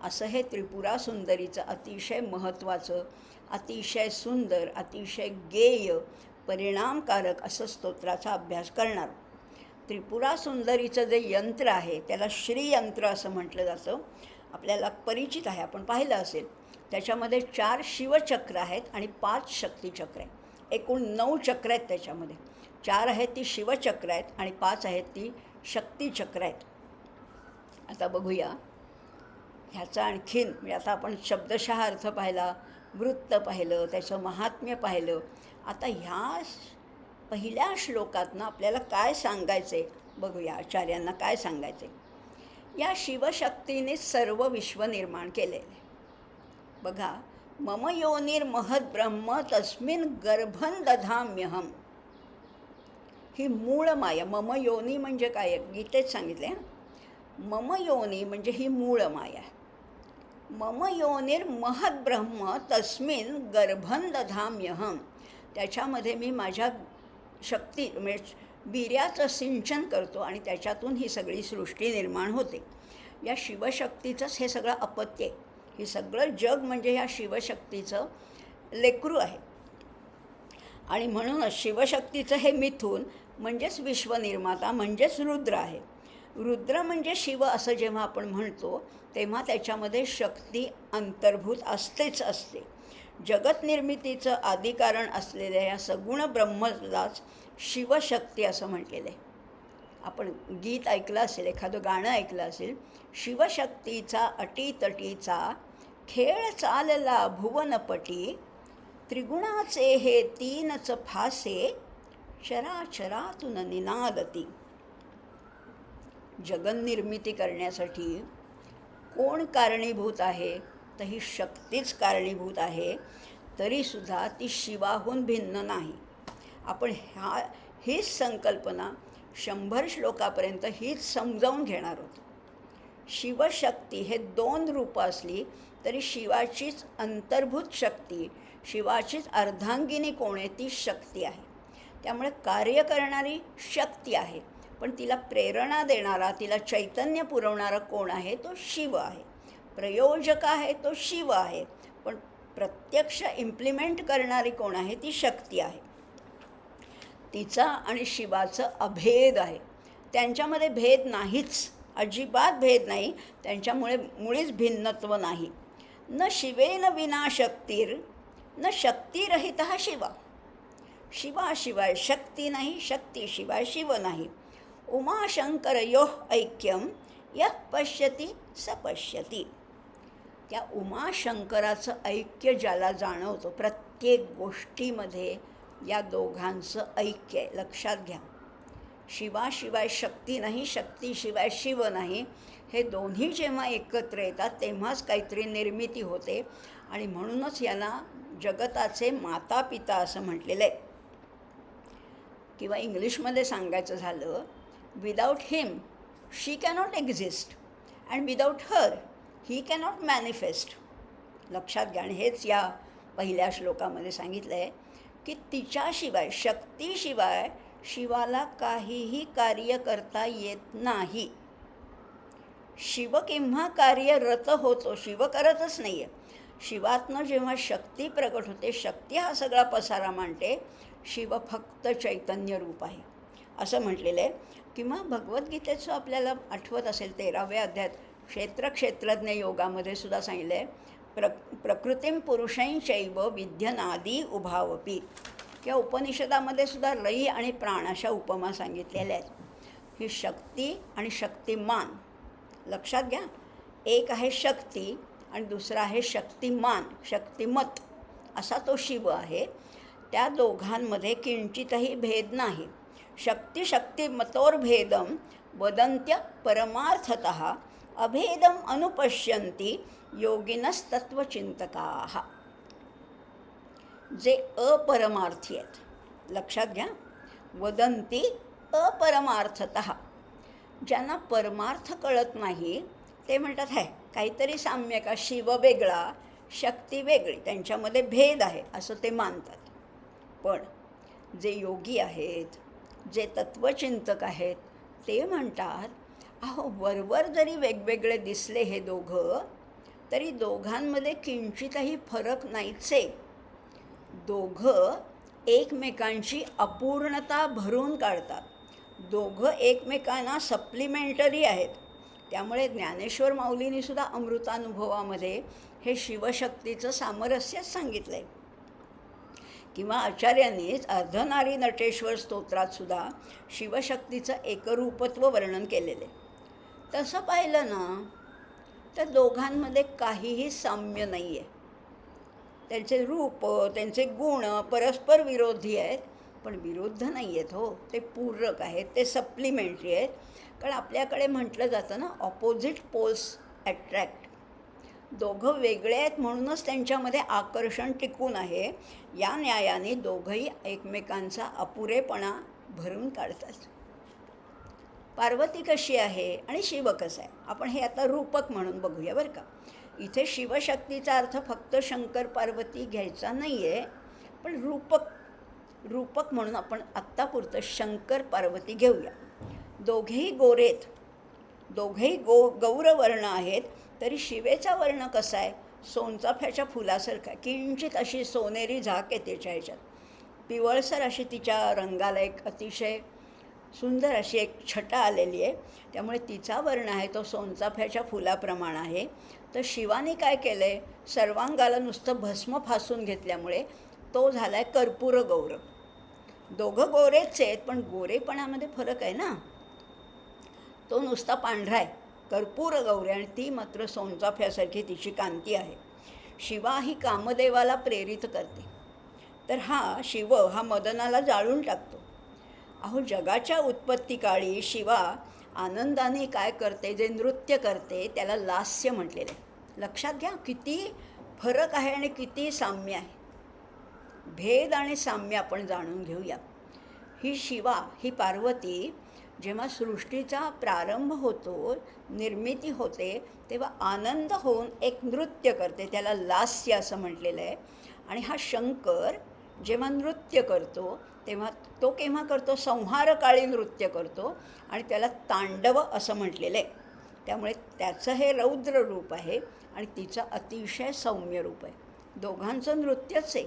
असं हे त्रिपुरा सुंदरीचं अतिशय महत्त्वाचं, अतिशय सुंदर, अतिशय गेय, परिणामकारक असं स्तोत्राचा अभ्यास करणार. त्रिपुरा सुंदरीचं जे यंत्र आहे त्याला श्रीयंत्र असं म्हटलं जातं. आपल्याला परिचित आहे, आपण पाहिलं असेल. त्याच्यामध्ये 4 शिवचक्र आहेत आणि 5 शक्तिचक्र आहेत. एकूण 9 चक्र आहेत त्याच्यामध्ये. 4 आहेत ती शिवचक्र आहेत आणि 5 आहेत ती शक्तिचक्र आहेत. आता बघूया ह्याचा आणखीन, म्हणजे आता आपण शब्दशः अर्थ पाहिला, वृत्त पाहिलं, त्याचं महात्म्य पाहिलं. आता ह्या पहिल्या श्लोकातनं आपल्याला काय सांगायचं आहे बघूया, आचार्यांना काय सांगायचं आहे. या शिवशक्तीने सर्व विश्व निर्माण केलेले. बघा, मम योनिर्महद ब्रह्म तस्मिन् गर्भं दधाम्यहम. ही मूळ माया. मम योनी म्हणजे काय? गीतेत सांगितले. मम योनी म्हणजे ही मूळ माया. मम योनिर्महद ब्रह्म तस्मिन् गर्भं दधाम्यहम. त्याच्यामध्ये मी माझ्या शक्ती म्हणजे बिऱ्याचं सिंचन करतो आणि त्याच्यातून ही सगळी सृष्टी निर्माण होते. या शिवशक्तीचंच हे सगळं अपत्य आहे. हे सगळं जग म्हणजे ह्या शिवशक्तीचं लेकरू आहे. आणि म्हणूनच शिवशक्तीचं हे मिथून म्हणजेच विश्वनिर्माता म्हणजेच रुद्र आहे. रुद्र म्हणजे शिव असं जेव्हा आपण म्हणतो तेव्हा त्याच्यामध्ये शक्ती अंतर्भूत असतेच असते. जगत निर्मितीचं आदिकारण असलेल्या या सगुण ब्रह्मलाच शिवशक्ती असं म्हटलेलं आहे. आपण गीत ऐकलं असेल, एखादं गाणं ऐकलं असेल, शिवशक्तीचा अटीतटीचा खेळ चालला भुवनपटी, त्रिगुणाचे हे तीनच फासे चराचरातून निनादती. जगन्निर्मिती करण्यासाठी कोण कारणीभूत आहे? तर ही शक्तीच कारणीभूत आहे. तरीसुद्धा ती शिवाहून भिन्न नाही. आपण हीच संकल्पना 100 श्लोकापर्यंत हीच समजावून घेणार आहोत. शिवशक्ती हे 2 रूपं असली तरी शिवाचीच अंतर्भूत शक्ती, शिवाचीच अर्धांगिनी कोण आहे? ती शक्ती आहे. त्यामुळे कार्य करणारी शक्ती आहे, पण तिला प्रेरणा देणारा, तिला चैतन्य पुरवणारा कोण आहे? तो शिव आहे. प्रयोजक आहे तो शिव आहे, पण प्रत्यक्ष इम्प्लिमेंट करणारी कोण आहे? ती शक्ती आहे. तिचा आणि शिवाचं अभेद आहे. त्यांच्यामध्ये भेद नाहीच, अजिबात भेद नाही. त्यांच्यामुळे मुळीच भिन्नत्व नाही. न शिवेन विना शक्तीर न शक्तिरहित शिवा. शिवाशिवाय शक्ती नाही, शक्तीशिवाय शिव नाही. उमाशंकरयोः ऐक्यम यः पश्यति स पश्यति. त्या उमाशंकराचं ऐक्य ज्याला जाणवतं, प्रत्येक गोष्टीमध्ये या दोघांचं ऐक्य आहे. लक्षात घ्या, शिवाशिवाय शक्ती नाही, शक्तीशिवाय शिव नाही. हे दोन्ही जेव्हा एकत्र येतात तेव्हाच काहीतरी निर्मिती होते. आणि म्हणूनच यांना जगताचे माता पिता असं म्हटलेलं आहे. किंवा इंग्लिशमध्ये सांगायचं झालं, without him she cannot exist and without her he cannot manifest. लक्षात घ्या. आणि हेच या पहिल्या श्लोकामध्ये सांगितलं आहे की तिच्याशिवाय, शक्तीशिवाय शिवाला काहीही कार्य करता येत नाही. शिव केव्हा कार्यरत होतो? शिव करतच नाही आहे. शिवातनं जेव्हा शक्ती प्रकट होते, शक्ती हा सगळा पसारा मांडते, शिव फक्त चैतन्य रूप आहे असं म्हटलेलं आहे. किंवा भगवद्गीतेचं आपल्याला आठवत असेल 13व्या अध्यायात क्षेत्रज्ञ योगामध्ये सुद्धा सांगितलं आहे, प्रकृतीं पुरुषैश्चैव विद्यनादी उभावपी. किंवा उपनिषदामध्ये सुद्धा रई आणि प्राण अशा उपमा सांगितलेल्या आहेत. ही शक्ती आणि शक्तिमान. लक्षात घ्या, एक आहे शक्ती आणि दुसरा आहे शक्तिमान, शक्तिमत असा तो शिव आहे. त्या दोघांमध्ये किंचितही भेद नाही. शक्तिमतोर्भेदम वदन्त्य परमार्थतः अभेदम अनुपश्यन्ति योगिनस्तत्वचिंतकाः. जे अपरमार्थी आहेत, लक्षात घ्या, वदन्ति अपरमार्थतः. ज्यांना परमार्थ कळत नाही ते म्हणतात है काहीतरी साम्य का, शिव वेगळा शक्ती वेगळी, त्यांच्यामध्ये भेद आहे असं ते मानतात. पण जे योगी आहेत, जे तत्वचिंतक आहेत, ते म्हणतात अहो वरवर जरी वेगवेगळे दिसले हे दोघं, तरी दोघांमध्ये किंचितही फरक नाहीच आहे. दोघं एकमेकांची अपूर्णता भरून काढतात. दोघं एकमेकांना सप्लिमेंटरी आहेत. त्यामुळे ज्ञानेश्वर माऊलींनीसुद्धा अमृतानुभवामध्ये हे शिवशक्तीचं सामरस्यच सांगितलं आहे. किंवा आचार्यांनीच अर्धनारी नटेश्वर स्तोत्रातसुद्धा शिवशक्तीचं एकरूपत्व वर्णन केलेलं आहे. तसं पाहिलं ना तर दोघांमध्ये काहीही साम्य नाही आहे. त्यांचे रूप, त्यांचे गुण परस्पर विरोधी आहेत, पण विरुद्ध नाही आहेत. हो, ते पूरक आहेत, ते सप्लिमेंटरी आहेत. कारण आपल्याकडे म्हटलं जातं ना, ऑपोजिट पोल्स अट्रॅक्ट. दोघं वेगळे आहेत म्हणूनच त्यांच्यामध्ये आकर्षण टिकून आहे. या न्यायाने दोघंही एकमेकांचा अपुरेपणा भरून काढतात. पार्वती कशी आहे आणि शिव कसा आहे, आपण हे आता रूपक म्हणून बघूया बरं का. इथे शिवशक्तीचा अर्थ फक्त शंकर पार्वती घ्यायचा नाही आहे, पण रूपक रूपक म्हणून आपण आत्तापुरतं शंकर पार्वती घेऊया. दोघेही गोरेत, दोघेही गौरवर्ण आहेत. तरी शिवेचा वर्ण कसा आहे? सोनचाफ्याच्या फुलासारखा, किंचित अशी सोनेरी झाक आहे त्याच्या ह्याच्यात, पिवळसर अशी तिच्या रंगाला एक अतिशय सुंदर अशी एक छटा आलेली आहे. त्यामुळे तिचा वर्ण आहे तो सोनचाफ्याच्या फुलाप्रमाणे आहे. तर शिवाने काय केलं आहे, सर्वांगाला नुसतं भस्म फासून घेतल्यामुळे तो झाला आहे कर्पूर गौर. दोघं गोरेच आहेत, पण गोरेपणामध्ये फरक आहे ना. तो नुसता पांढरा आहे, कर्पूर गौरी, आणि ती मात्र सोनचाफ्यासारखी तिची कांती आहे. शिवा ही कामदेवाला प्रेरित करते. तर शिव हा मदनाला जाळून टाकतो. अहो, जगाच्या उत्पत्तीकाळी शिवा आनंदाने काय करते, जे नृत्य करते त्याला लास्य म्हटलेलं आहे. लक्षात घ्या किती फरक आहे आणि किती साम्य आहे. भेद आणि साम्य आपण जाणून घेऊया. ही शिवा, ही पार्वती जेव्हा सृष्टीचा प्रारंभ होतो, निर्मिती होते, तेव्हा आनंद होऊन एक नृत्य करते, त्याला लास्य असं म्हटलेलं आहे. आणि हा शंकर जेव्हा नृत्य करतो तेव्हा तो केव्हा करतो? संहारकाळी नृत्य करतो, आणि त्याला तांडव असं म्हटलेलं आहे. त्यामुळे त्याचं हे रौद्र रूप आहे आणि तिचं अतिशय सौम्य रूप आहे. दोघांचं नृत्यच आहे.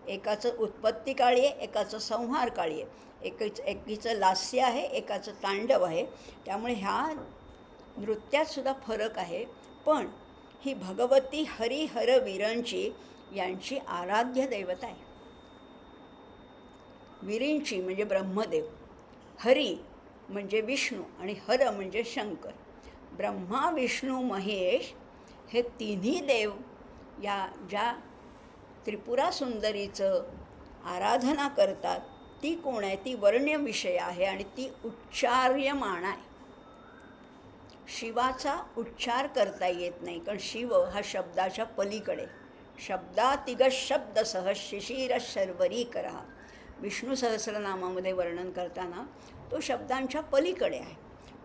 एकाचं उत्पत्तीकाळी आहे, एकाचं संहारकाळी आहे. एकीचं लास्य आहे, एकाचं तांडव आहे. त्यामुळे ह्या नृत्यातसुद्धा फरक आहे. पण ही भगवती हरिहर विरंची यांची आराध्य देवता आहे. विरींची म्हणजे ब्रह्मदेव, हरी म्हणजे विष्णू आणि हर म्हणजे शंकर. ब्रह्मा, विष्णू, महेश हे तिन्ही देव या ज्या त्रिपुरा सुंदरीचं आराधना करतात ती कोण आहे? ती वर्ण्यविषय आहे आणि ती उच्चार्यमाण आहे. शिवाचा उच्चार करता येत नाही, कारण शिव हा शब्दाच्या पलीकडे. शब्दातिगत शब्दसह शिशिर शर्वरी करा, विष्णू सहस्रनामामध्ये वर्णन करताना तो शब्दांच्या पलीकडे आहे.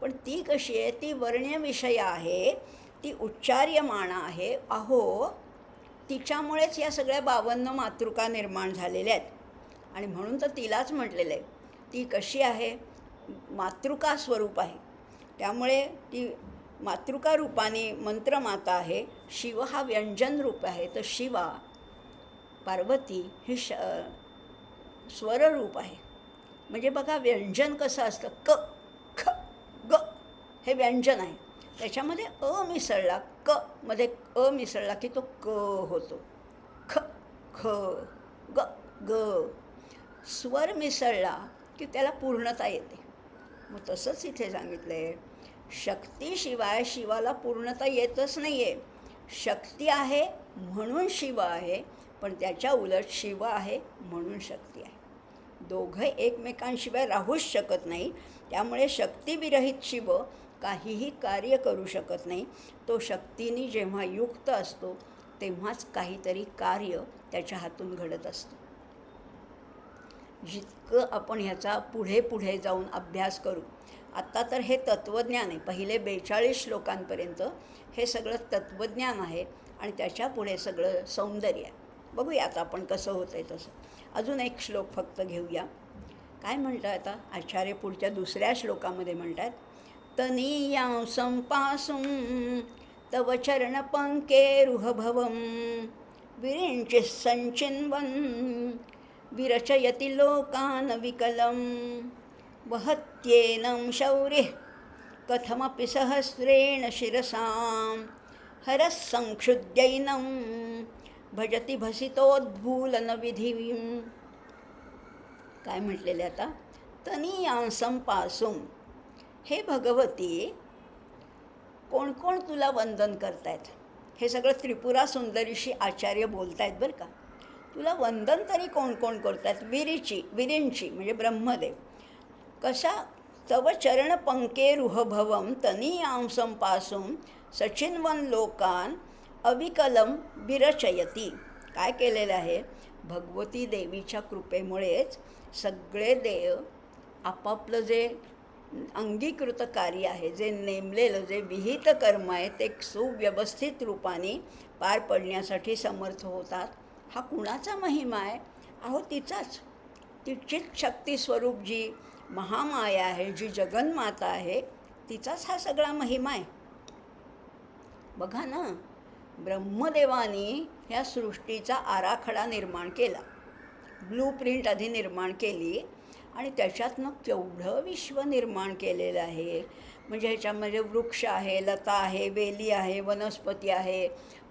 पण ती कशी आहे? ती वर्ण्यविषय आहे, ती उच्चार्यमाण आहे. अहो, तिच्यामुळेच या सगळ्या 52 मातृका निर्माण झालेल्या आहेत. आणि म्हणून तर तिलाच म्हटलेलं आहे, ती कशी आहे? मातृका स्वरूप आहे. त्यामुळे ती मातृका रूपाने मंत्रमाता आहे. शिव हा व्यंजन रूप आहे. तर शिवा, पार्वती ही स्वररूप आहे. म्हणजे बघा व्यंजन कसं असतं, क, ख, ग हे व्यंजन आहे. त्याच्यामध्ये अ मिसळला, क मध्ये अ मिसळला की तो क होतो. ख, ख, ग, ग. स्वर मिसळला की त्याला पूर्णता येते. मग तसंच इथे सांगितलं आहे, शक्तीशिवाय शिवाला पूर्णता येतच नाही आहे. शक्ती आहे म्हणून शिव आहे, पण त्याच्या उलट शिव आहे म्हणून शक्ती आहे. दोघं एकमेकांशिवाय राहूच शकत नाही. त्यामुळे शक्तिविरहित शिव काहीही कार्य करू शकत नाही. तो शक्तीने जेव्हा युक्त असतो तेव्हाच काहीतरी कार्य त्याच्या हातून घडत असतं. जितकं आपण ह्याचा पुढे पुढे जाऊन अभ्यास करू, आत्ता तर हे तत्त्वज्ञान आहे. पहिले 42 श्लोकांपर्यंत हे सगळं तत्त्वज्ञान आहे आणि त्याच्या पुढे सगळं सौंदर्य आहे. बघूया आता आपण कसं होतं आहे तसं. अजून एक श्लोक फक्त घेऊया. काय म्हणतात आता आचार्य? पुढच्या दुसऱ्या श्लोकामध्ये म्हणतात, तनीयां संपासुं तव चरणपङ्केरुहभवं विरिञ्चिः सञ्चिन्वन् विरचयति लोकान् विकलं वहत्येनं शौरिः कथमपि सहस्रेण शिरसां हरः संक्षुद्यैनं भजति भसितोद्भूलनविधिं. काय म्हटलेले आता? तनीयांसं पासून, हे भगवती कोण कोण तुला वंदन करतायत? हे सगळं त्रिपुरा सुंदरीशी आचार्य बोलतायत बरं का. तुला वंदन तरी कोण कोण करतायत? विरींची म्हणजे ब्रह्मदेव. कशा? तव चरण पंकेरुहभवं तनीयांसं पासून सचिन्वन लोकान अविकलम विरचयती. काय केलेलं आहे? भगवती देवीच्या कृपेमुळेच सगळे देव आपापलं जे अंगीकृत कार्य आहे, जे नेमलेलं, जे विहित कर्म आहे, ते सुव्यवस्थित रूपाने पार पडण्यासाठी समर्थ होतात. हा कुणाचा महिमा आहे? अहो तिचाच. ती चित शक्ती स्वरूप जी महामाया आहे, जी जगन्माता आहे, तिचाच हा सगळा महिमा आहे. बघा ना, ब्रह्मदेवानी ह्या सृष्टीचा आराखडा निर्माण केला, ब्लू प्रिंट आधी निर्माण केली आणि त्याच्यातनं केवढं विश्व निर्माण केलेलं आहे. म्हणजे ह्याच्यामध्ये वृक्ष आहे, लता आहे, वेली आहे, वनस्पती आहे,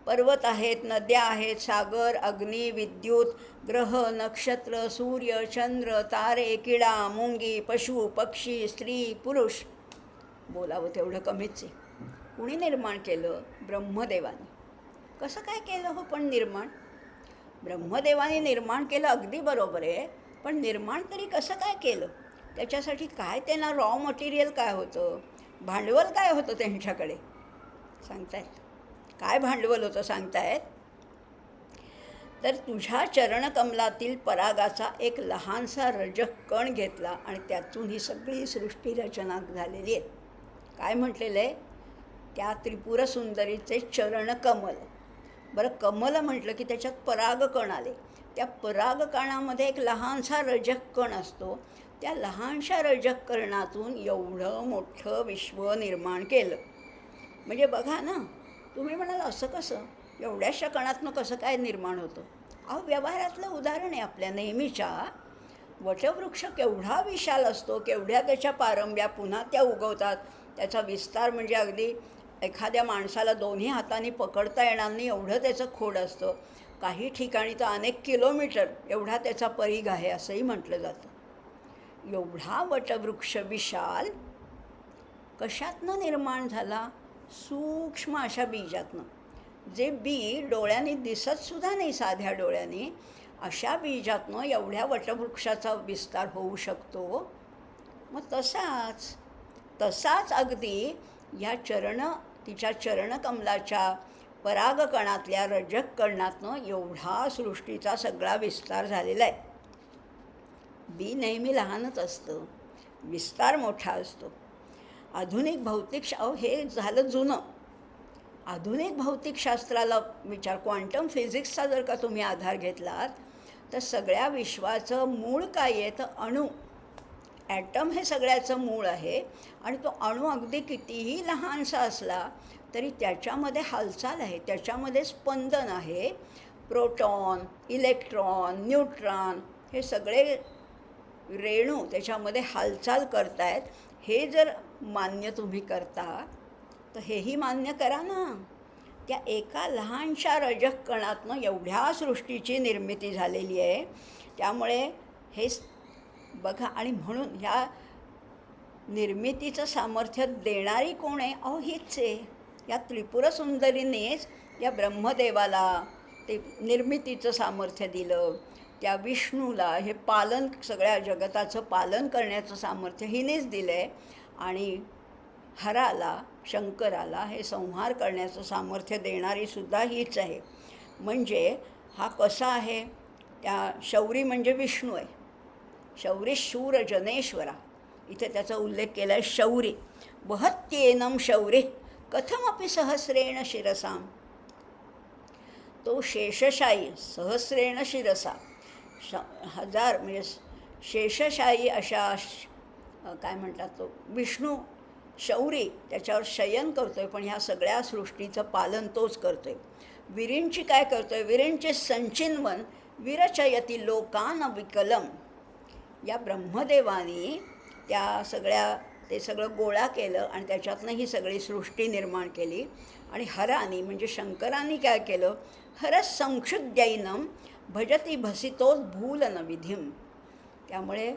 पर्वत आहेत, नद्या आहेत, सागर, अग्नी, विद्युत, ग्रह, नक्षत्र, सूर्य, चंद्र, तारे, किडा, मुंगी, पशु, पक्षी, स्त्री, पुरुष. बोलावं तेवढं कमीच आहे. कुणी निर्माण केलं? ब्रह्मदेवाने. कसं काय केलं हो पण निर्माण? ब्रह्मदेवाने निर्माण केलं अगदी बरोबर आहे, पण निर्माण तरी कसं काय केलं? त्याच्यासाठी काय त्यांना रॉ मटेरियल काय होतं, भांडवल काय होतं त्यांच्याकडे सांगतायत? काय भांडवल होतं सांगतायत? तर तुझ्या चरणकमलातील परागाचा एक लहानसा रजक कण घेतला आणि त्यातून ही सगळी सृष्टी रचना झालेली आहे. काय म्हटलेलं आहे? त्या त्रिपुर सुंदरीचे चरणकमल. बरं, कमल म्हटलं की त्याच्यात परागकण आले. त्या परागकणामध्ये एक लहानसा रजक कण असतो. त्या लहानशा रजक कणातून एवढं मोठं विश्व निर्माण केलं. म्हणजे बघा ना, तुम्ही म्हणाल असं कसं, एवढ्याशा कणातनं कसं काय निर्माण होतं? अहो, व्यवहारातलं उदाहरण आहे आपल्या नेहमीच्या. वटवृक्ष केवढा विशाल असतो, केवढ्या त्याच्या पारंब्या पुन्हा त्या उगवतात. त्याचा विस्तार म्हणजे अगदी एखाद्या माणसाला दोन्ही हातांनी पकडता येणार नाही एवढं त्याचं खोड असतं. काही ठिकाणी तर अनेक किलोमीटर एवढा त्याचा परीघ आहे असंही म्हटलं जातं. एवढा वटवृक्ष विशाल कशातनं निर्माण झाला? सूक्ष्म अशा बीजातनं. जे बी डोळ्यांनी दिसतसुद्धा नाही, साध्या डोळ्यांनी, अशा बीजातनं एवढ्या वटवृक्षाचा विस्तार होऊ शकतो. मग तसाच अगदी या तिच्या चरणकमलाच्या परागकणातल्या रजक कणातनं एवढा सृष्टीचा सगळा विस्तार झालेला आहे. बी नेहमी लहानच असतं, विस्तार मोठा असतो. आधुनिक हे झालं जुनं. आधुनिक भौतिकशास्त्राला विचार, क्वांटम फिजिक्सचा जर का तुम्ही आधार घेतलात तर सगळ्या विश्वाचं मूळ काय आहे? तर अणू. ॲटम हे सगळ्याचं मूळ आहे आणि तो अणू अगदी कितीही लहानसा असला तरी त्याच्यामध्ये हालचाल आहे, त्याच्यामध्ये स्पंदन आहे. प्रोटॉन, इलेक्ट्रॉन, न्यूट्रॉन हे सगळे रेणू त्याच्यामध्ये हालचाल करतायत. हे जर मान्य तुम्ही करता तर हेही मान्य करा ना. त्या एका लहानशा रजक कणातनं एवढ्या सृष्टीची निर्मिती झालेली आहे. त्यामुळे हे बघा, आणि म्हणून ह्या निर्मितीचं सामर्थ्य देणारी कोण आहे? अहो, हीच आहे. या त्रिपुर सुंदरीनेच या ब्रह्मदेवाला ते निर्मितीचं सामर्थ्य दिलं. त्या विष्णूला हे पालन, सगळ्या जगताचं पालन करण्याचं सामर्थ्य हिनेच दिलं आहे. आणि हराला, शंकराला हे संहार करण्याचं सामर्थ्य देणारी सुद्धा हीच आहे. म्हणजे हा कसा आहे? त्या शौरी म्हणजे विष्णू आहे. शौरी शूर जनेश्वरा, इथे त्याचा उल्लेख केला आहे. शौरी वहत्येनम शौरी कथमपि सहस्रेण शिरसाम. तो शेषशायी सहस्रेण शिरसा, हजार म्हणजे शेषशायी अशा काय म्हणतात तो विष्णू शौरी त्याच्यावर शयन करतोय, पण ह्या सगळ्या सृष्टीचं पालन तोच करतोय. विरींची काय करतोय? विरींचे संचिन्वन विरचयती लोकान विकलम. या ब्रह्मदेवानी ते सगळं गोळा केलं आणि त्याच्यातनं ही सगळी सृष्टी निर्माण केली. आणि हरानी म्हणजे शंकरांनी काय केलं? हरस संक्षुद्यैनम भजती भसितोच भूलन विधिम. त्यामुळे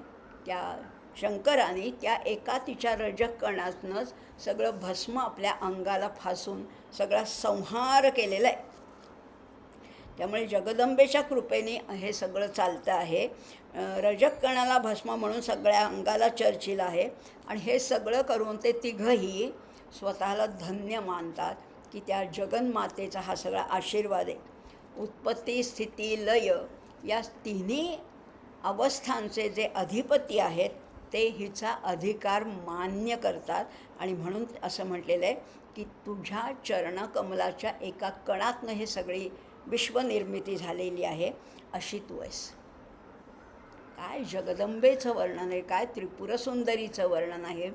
त्या शंकराने त्या एका तिच्या रजक कणातनंच सगळं भस्म आपल्या अंगाला फासून सगळा संहार केलेला आहे. त्यामुळे जगदंबेच्या कृपेने हे सगळं चालतं आहे. रजक कणाला भस्म म्हणून सगळ्या अंगाला चर्चिल आहे. आणि हे सगळं करून ते तिघंही स्वतःला धन्य मानतात की त्या जगन्मातेचा हा सगळा आशीर्वाद आहे. उत्पत्ती, स्थिती, लय या तिन्ही अवस्थांचे जे अधिपती आहेत ते हिचा अधिकार मान्य करतात. आणि म्हणून असं म्हटलेलं आहे की तुझ्या चरणकमलाच्या एका कणातनं हे सगळी विश्वनिर्मिती झालेली आहे, अशी तू आहेस. काय जगदंबेचं वर्णन आहे, काय त्रिपुरसुंदरीचं वर्णन आहे.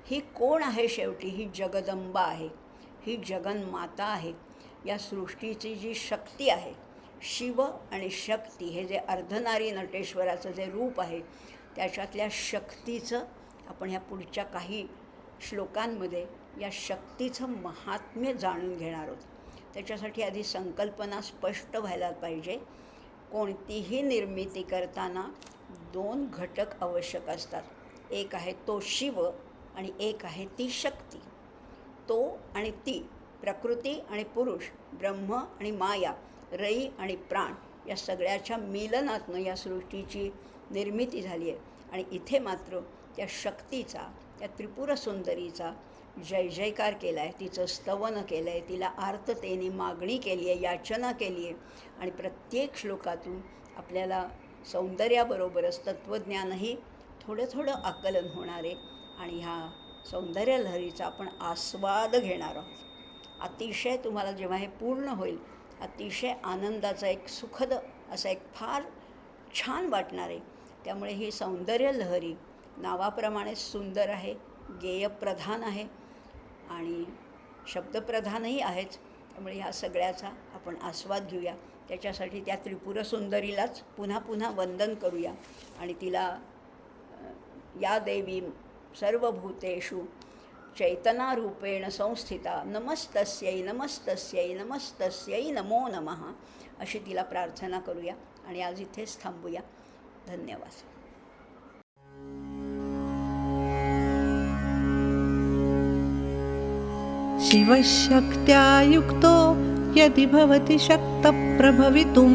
ही कोण आहे शेवटी? ही जगदंबा आहे, ही जगन्माता आहे. या सृष्टीची जी शक्ती आहे, शिव आणि शक्ती हे जे अर्धनारी नटेश्वराचं जे रूप आहे, त्याच्यातल्या शक्तीचं आपण ह्या पुढच्या काही श्लोकांमध्ये या शक्तीचं महात्म्य जाणून घेणार आहोत. त्याच्यासाठी आधी संकल्पना स्पष्ट व्हायला पाहिजे. कोणतीही निर्मिती करताना 2 घटक आवश्यक असतात. एक आहे तो शिव आणि एक आहे ती शक्ती. तो आणि ती, प्रकृती आणि पुरुष, ब्रह्म आणि माया, रई आणि प्राण, या सगळ्याच्या मिलनातनं या सृष्टीची निर्मिती झाली आहे. आणि इथे मात्र त्या शक्तीचा, त्या त्रिपुरसुंदरीचा जय जयकार केला आहे, तिचं स्तवन केलं आहे, तिला आर्ततेने मागणी केली आहे, याचना केली आहे. आणि प्रत्येक श्लोकातून आपल्याला सौंदर्याबरोबरच तत्त्वज्ञानही थोडं थोडं आकलन होणार आहे. आणि ह्या सौंदर्य लहरीचा आपण आस्वाद घेणार आहोत. अतिशय तुम्हाला जेव्हा हे पूर्ण होईल, अतिशय आनंदाचा एक सुखद असा एक फार छान वाटणार आहे. त्यामुळे ही सौंदर्य लहरी नावाप्रमाणेच सुंदर आहे, गेयप्रधान आहे आणि शब्दप्रधानही आहेच. त्यामुळे ह्या सगळ्याचा आपण आस्वाद घेऊया. त्याच्यासाठी त्या त्रिपुरसुंदरीलाच पुन्हा पुन्हा वंदन करूया आणि तिला या देवी सर्वभूतेषु चैतनारूपेण संस्थिता नमस्तस्यै नमस्तस्यै नमस्तस्यै नमो नमः अशी तिला प्रार्थना करूया आणि आज इथेच थांबूया. धन्यवाद. शिवशक्त्या युक्तो यदि भवति शक्तप्रभवितुं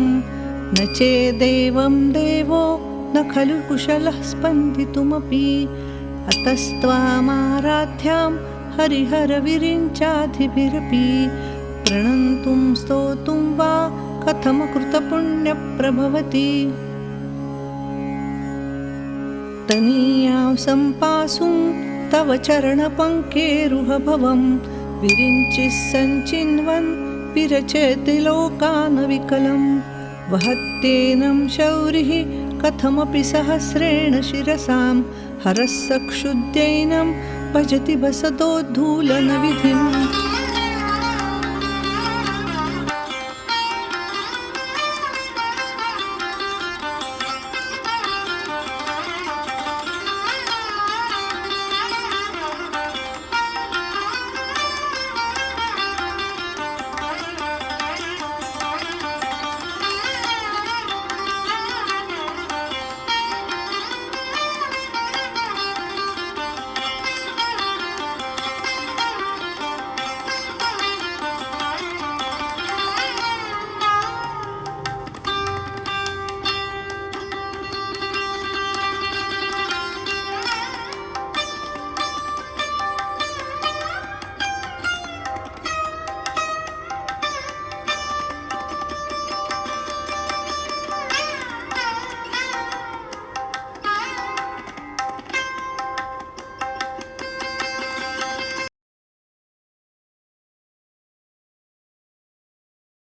न चेदेवं देवो न खलु कुशलः स्पन्दितुमपि अतस्त्वामाराध्यां हरिहरविरिञ्चाधिभिरपि प्रणन्तुं स्तोतुं वा कथमकृतपुण्यप्रभवति तनीयां सम्पासुं तव चरणपङ्केरुहभवं विरिञ्चिः सञ्चिन्वन् विरचयति लोकानविकलं वहत्येनं शौरिः कथमपि सहस्रेण शिरसां हरस्य क्षुद्यैनं भजति बसतोद्धूलनविधिम्